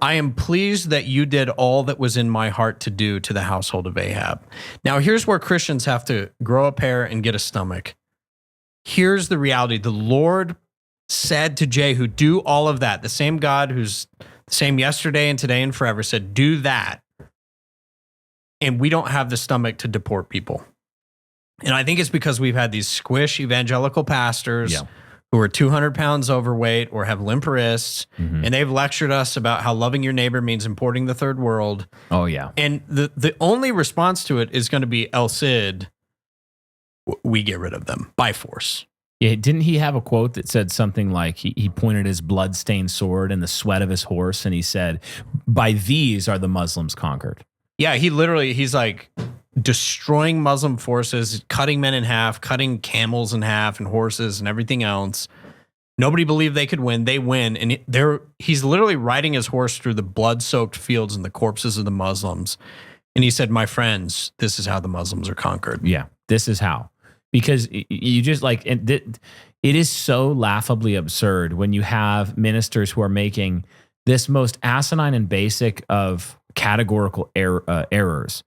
I am pleased that you did all that was in my heart to do to the household of Ahab. Now, here's where Christians have to grow a pair and get a stomach. Here's the reality. The Lord said to Jehu, do all of that. The same God who's the same yesterday and today and forever said, do that. And we don't have the stomach to deport people. And I think it's because we've had these squish evangelical pastors who are 200 pounds overweight or have limp wrists, and they've lectured us about how loving your neighbor means importing the third world. Oh, yeah. And the only response to it is going to be El Cid, we get rid of them by force. Yeah, didn't he have a quote that said something like, he pointed his blood-stained sword in the sweat of his horse, and he said, by these are the Muslims conquered. Yeah, he's like destroying Muslim forces, cutting men in half, cutting camels in half and horses and everything else. Nobody believed they could win. They win. And he's literally riding his horse through the blood-soaked fields and the corpses of the Muslims. And he said, my friends, this is how the Muslims are conquered. Yeah, this is how. Because you just like, it is so laughably absurd when you have ministers who are making this most asinine and basic of categorical errors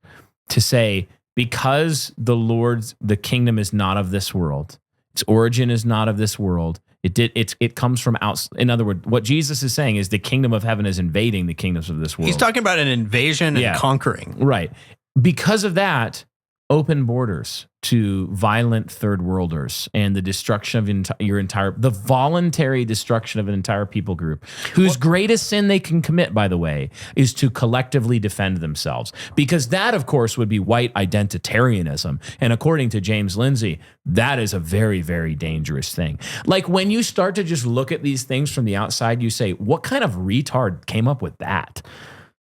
to say, because the kingdom is not of this world, its origin is not of this world. It comes from out. In other words, what Jesus is saying is the kingdom of heaven is invading the kingdoms of this world. He's talking about an invasion and conquering. Right. Because of that, open borders to violent third worlders and the destruction of the voluntary destruction of an entire people group whose greatest sin they can commit, by the way, is to collectively defend themselves. Because that, of course, would be white identitarianism. And according to James Lindsay, that is a very, very dangerous thing. Like when you start to just look at these things from the outside, you say, what kind of retard came up with that?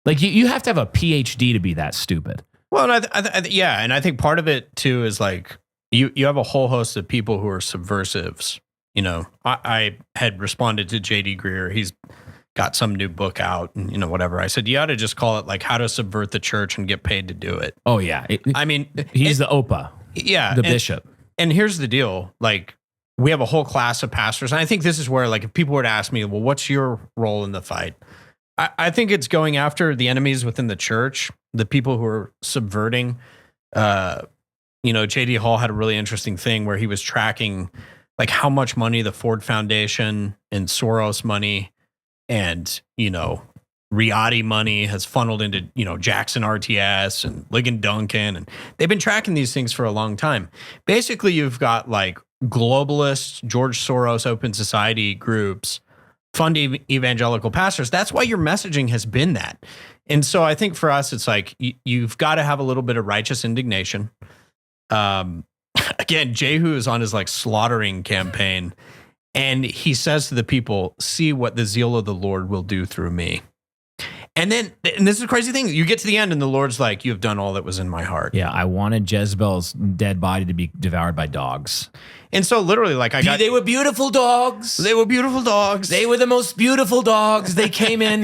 Like you have to have a PhD to be that stupid. Well, and and I think part of it too is like you have a whole host of people who are subversives. You know, I had responded to J.D. Greear. He's got some new book out, and whatever. I said you ought to just call it like How to Subvert the Church and Get Paid to Do It. Oh yeah, he's the Opa, the bishop. And here's the deal: like we have a whole class of pastors, and I think this is where like if people were to ask me, well, what's your role in the fight? I think it's going after the enemies within the church, the people who are subverting. J.D. Hall had a really interesting thing where he was tracking like how much money the Ford Foundation and Soros money and, Riyadi money has funneled into, Jackson RTS and Ligon Duncan. And they've been tracking these things for a long time. Basically, you've got like globalist George Soros open society groups fund evangelical pastors. That's why your messaging has been that. And so I think for us, it's like you've got to have a little bit of righteous indignation. Again, Jehu is on his like slaughtering campaign, and he says to the people, see what the zeal of the Lord will do through me. And this is a crazy thing. You get to the end and the Lord's like, you have done all that was in my heart. Yeah, I wanted Jezebel's dead body to be devoured by dogs. And so literally like they were beautiful dogs. They were beautiful dogs. They were the most beautiful dogs. They came in.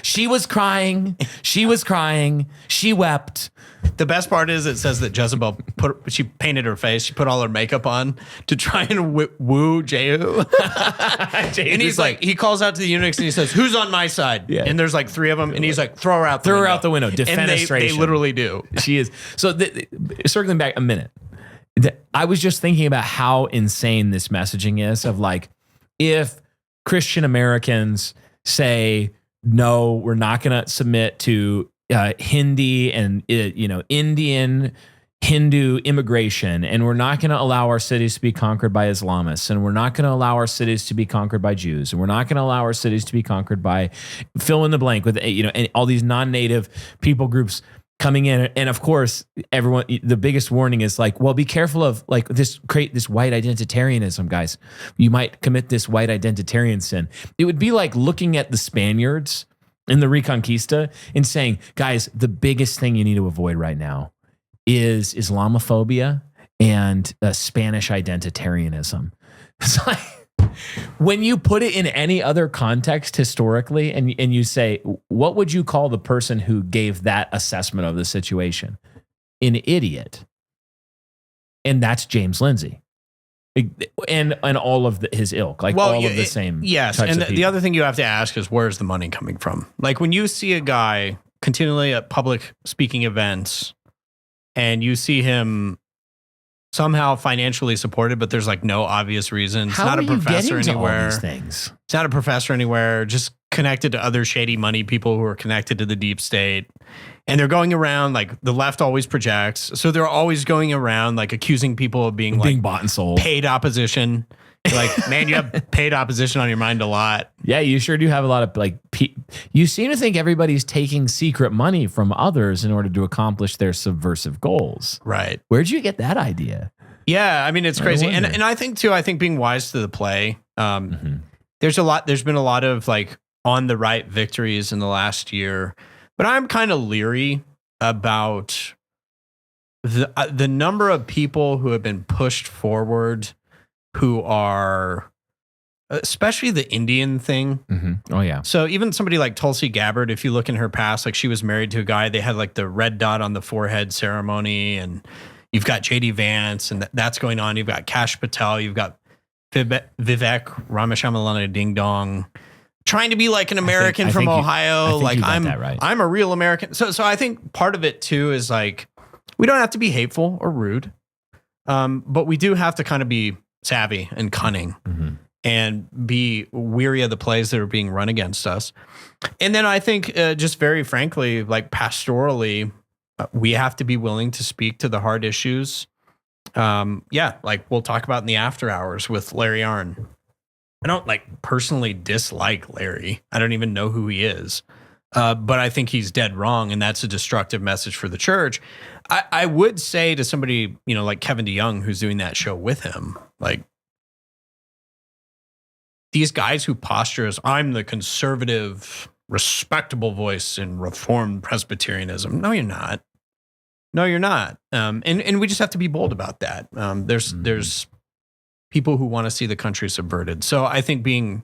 She was crying. She was crying. She wept. The best part is it says that Jezebel she painted her face. She put all her makeup on to try and woo Jehu. And he's like, he calls out to the eunuchs and he says, who's on my side? Yeah. And there's like three of them. And he's like, throw her out the window. Throw her out the window. Defenestration. And they literally do. She is. So circling back a minute, I was just thinking about how insane this messaging is of like, if Christian Americans say, no, we're not going to submit to Hindi and Indian Hindu immigration, and we're not going to allow our cities to be conquered by Islamists, and we're not going to allow our cities to be conquered by Jews, and we're not going to allow our cities to be conquered by fill in the blank with and all these non-native people groups coming in. And of course, everyone, the biggest warning is like, well, be careful of like create this white identitarianism, guys. You might commit this white identitarian sin. It would be like looking at the Spaniards in the Reconquista and saying, guys, the biggest thing you need to avoid right now is Islamophobia and Spanish identitarianism. It's like, when you put it in any other context historically and you say, what would you call the person who gave that assessment of the situation? An idiot. And that's James Lindsay. And all of his ilk, like all of the same. Yes, types and of the people. other thing you have to ask is where's the money coming from? Like when you see a guy continually at public speaking events, and you see him somehow financially supported, but there's like no obvious reason. It's How not are a you professor getting to all anywhere. these things? It's not a professor anywhere. Just connected to other shady money people who are connected to the deep state. And they're going around, like the left always projects. So they're always going around like accusing people of being like bought and sold. paid opposition. Like, man, you have paid opposition on your mind a lot. Yeah, you sure do have a lot of like. You seem to think everybody's taking secret money from others in order to accomplish their subversive goals. Right. Where'd you get that idea? Yeah, I mean, it's crazy. And wonder. I think too, I think being wise to the play, there's been a lot of like on the right victories in the last year, but I'm kind of leery about the number of people who have been pushed forward who are, especially the Indian thing. Oh yeah. So even somebody like Tulsi Gabbard, if you look in her past, like she was married to a guy, they had like the red dot on the forehead ceremony, and you've got JD Vance and that's going on. You've got Kash Patel, you've got Vivek Ramaswamy Ding Dong trying to be like an American from Ohio. Like I'm a real American. So I think part of it too is like, we don't have to be hateful or rude. But we do have to kind of be savvy and cunning and be weary of the plays that are being run against us. And then I think just very frankly, like pastorally, we have to be willing to speak to the hard issues. Like we'll talk about in the after hours with Larry Arnn. I don't like personally dislike Larry. I don't even know who he is. But I think he's dead wrong, and that's a destructive message for the church. I would say to somebody, like Kevin DeYoung, who's doing that show with him, like these guys who posture as I'm the conservative, respectable voice in Reformed Presbyterianism. No, you're not. No, you're not. And we just have to be bold about that. There's people who want to see the country subverted. So I think being,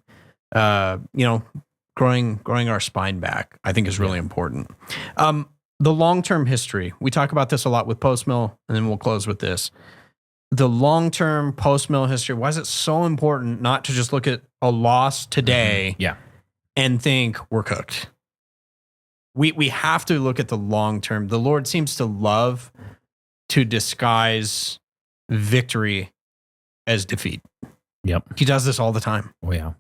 growing our spine back, I think is really important. The long-term history, we talk about this a lot with post-mill, and then we'll close with this. The long-term post-mill history, why is it so important not to just look at a loss today and think we're cooked? We have to look at the long-term. The Lord seems to love to disguise victory as defeat. Yep. He does this all the time. Oh yeah.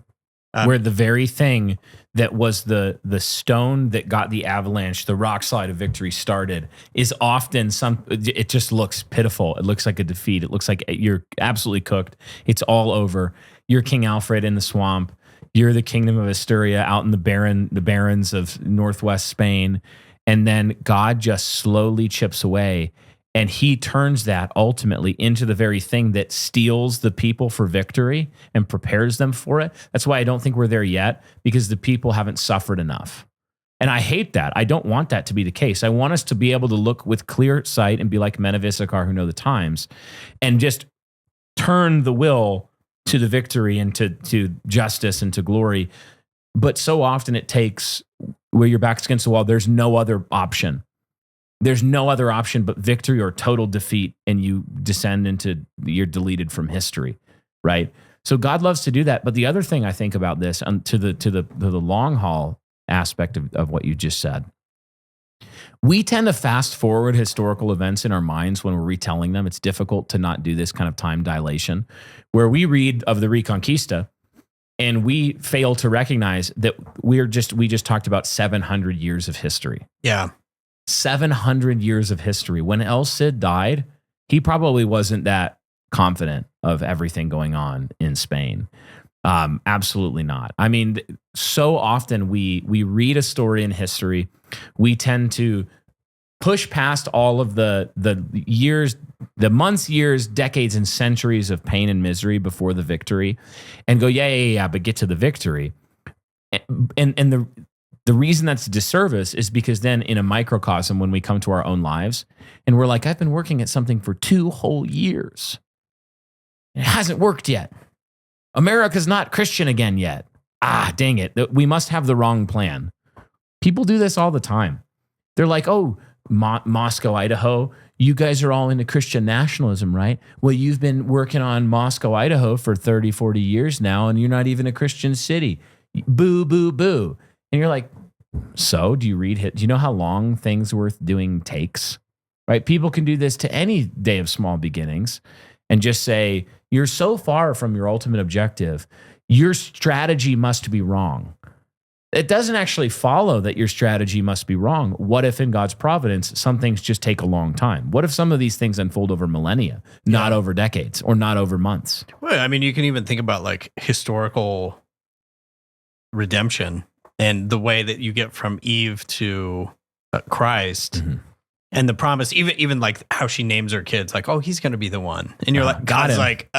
Where the very thing that was the stone that got the avalanche, the rock slide of victory started, is often it just looks pitiful. It looks like a defeat. It looks like you're absolutely cooked. It's all over. You're King Alfred in the swamp. You're the kingdom of Asturia out in the barrens of northwest Spain. And then God just slowly chips away. And he turns that ultimately into the very thing that steals the people for victory and prepares them for it. That's why I don't think we're there yet, because the people haven't suffered enough. And I hate that. I don't want that to be the case. I want us to be able to look with clear sight and be like men of Issachar who know the times and just turn the will to the victory and to justice and to glory. But so often it takes where your back's against the wall. There's no other option. There's no other option but victory or total defeat, and you descend into, you're deleted from history, right? So God loves to do that. But the other thing I think about this, to the long haul aspect of what you just said, we tend to fast forward historical events in our minds when we're retelling them. It's difficult to not do this kind of time dilation, where we read of the Reconquista and we fail to recognize that we just talked about 700 years of history. Yeah. 700 years of history. When El Cid died, he probably wasn't that confident of everything going on in Spain. Absolutely not. I mean, so often we read a story in history, we tend to push past all of the years, the months, years, decades, and centuries of pain and misery before the victory, and go, yeah, but get to the victory. And the reason that's a disservice is because then in a microcosm, when we come to our own lives and we're like, I've been working at something for 2 whole years. It hasn't worked yet. America's not Christian again yet. Dang it. We must have the wrong plan. People do this all the time. They're like, oh, Moscow, Idaho, You guys are all into Christian nationalism, right? Well, you've been working on Moscow, Idaho for 30, 40 years now, and you're not even a Christian city. Boo, boo, boo. And you're like, so do you read it? Do you know how long things worth doing takes? Right? People can do this to any day of small beginnings and just say, you're so far from your ultimate objective, your strategy must be wrong. It doesn't actually follow that your strategy must be wrong. What if in God's providence, some things just take a long time? What if some of these things unfold over millennia, not over decades or not over months? Well, I mean, you can even think about like historical redemption and the way that you get from Eve to Christ. Mm-hmm. And the promise, even like how she names her kids, like, oh, he's going to be the one. And you're like, got God's him. like,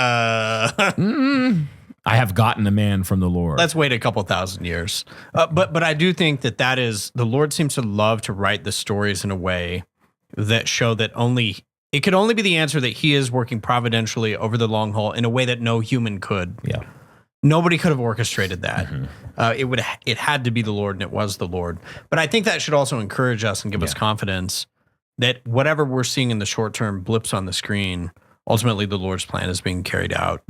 I have gotten a man from the Lord. let's wait a couple thousand years. But I do think that is, the Lord seems to love to write the stories in a way that show that it could only be the answer that he is working providentially over the long haul in a way that no human could. Yeah. Nobody could have orchestrated that. It had to be the Lord, and it was the Lord. But I think that should also encourage us and give us confidence that whatever we're seeing in the short term blips on the screen, ultimately the Lord's plan is being carried out.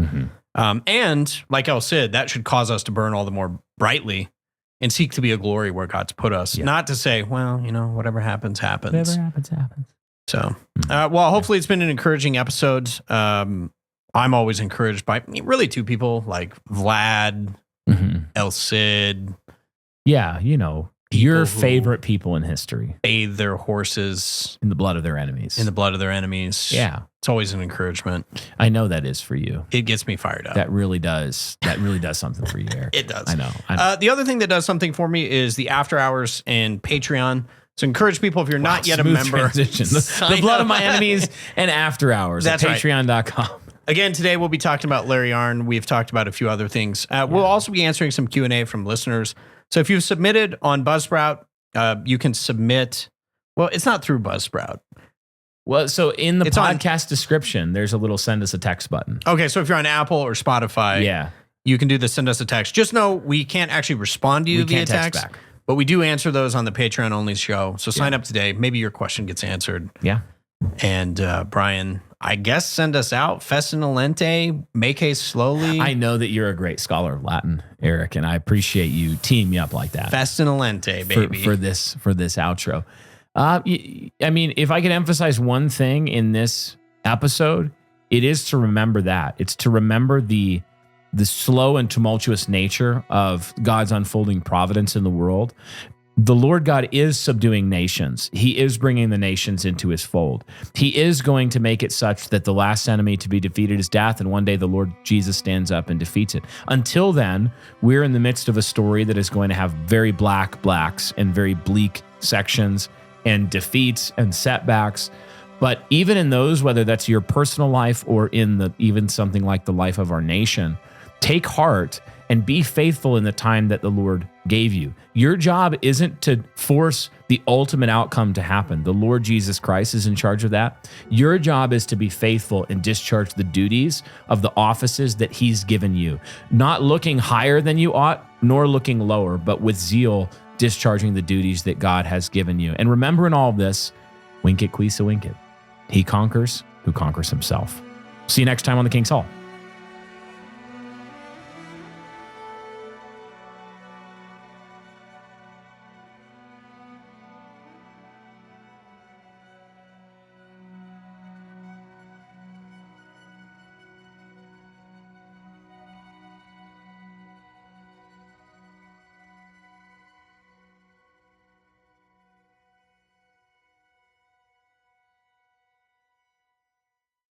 And like El said, that should cause us to burn all the more brightly and seek to be a glory where God's put us. Not to say, well, whatever happens, happens. Whatever happens, happens. So, well, hopefully it's been an encouraging episode. I'm always encouraged by really two people like Vlad, El Cid. Yeah, your favorite people in history. Bathe their horses in the blood of their enemies. Yeah. It's always an encouragement. I know that is for you. It gets me fired up. That really does. That really does something for you, Eric. It does. I know. The other thing that does something for me is the after hours and Patreon. So encourage people, if you're not yet a member. The blood of my enemies and after hours at patreon.com. Again, today we'll be talking about Larry Arnn. We've talked about a few other things. We'll also be answering some Q&A from listeners. So if you've submitted on Buzzsprout, you can submit. Well, it's not through Buzzsprout. Well, so in the podcast description, there's a little send us a text button. Okay, so if you're on Apple or Spotify, you can do the send us a text. Just know we can't actually respond to you via text back. But we do answer those on the Patreon only show. So sign up today. Maybe your question gets answered. Yeah. And Brian, I guess send us out. Festinolente, make haste slowly. I know that you're a great scholar of Latin, Eric, and I appreciate you teaming me up like that. Festinolente, baby. For this outro. I mean, if I could emphasize one thing in this episode, it is to remember that. It's to remember the slow and tumultuous nature of God's unfolding providence in the world. The Lord God is subduing nations. He is bringing the nations into his fold. He is going to make it such that the last enemy to be defeated is death, and one day the Lord Jesus stands up and defeats it. Until then, we're in the midst of a story that is going to have very black blacks and very bleak sections and defeats and setbacks. But even in those, whether that's your personal life or in even something like the life of our nation, take heart and be faithful in the time that the Lord gave you. Your job isn't to force the ultimate outcome to happen. The Lord Jesus Christ is in charge of that. Your job is to be faithful and discharge the duties of the offices that he's given you, not looking higher than you ought, nor looking lower, but with zeal, discharging the duties that God has given you. And remember in all of this, Winkit Quisa Winkit. He conquers who conquers himself. See you next time on the King's Hall.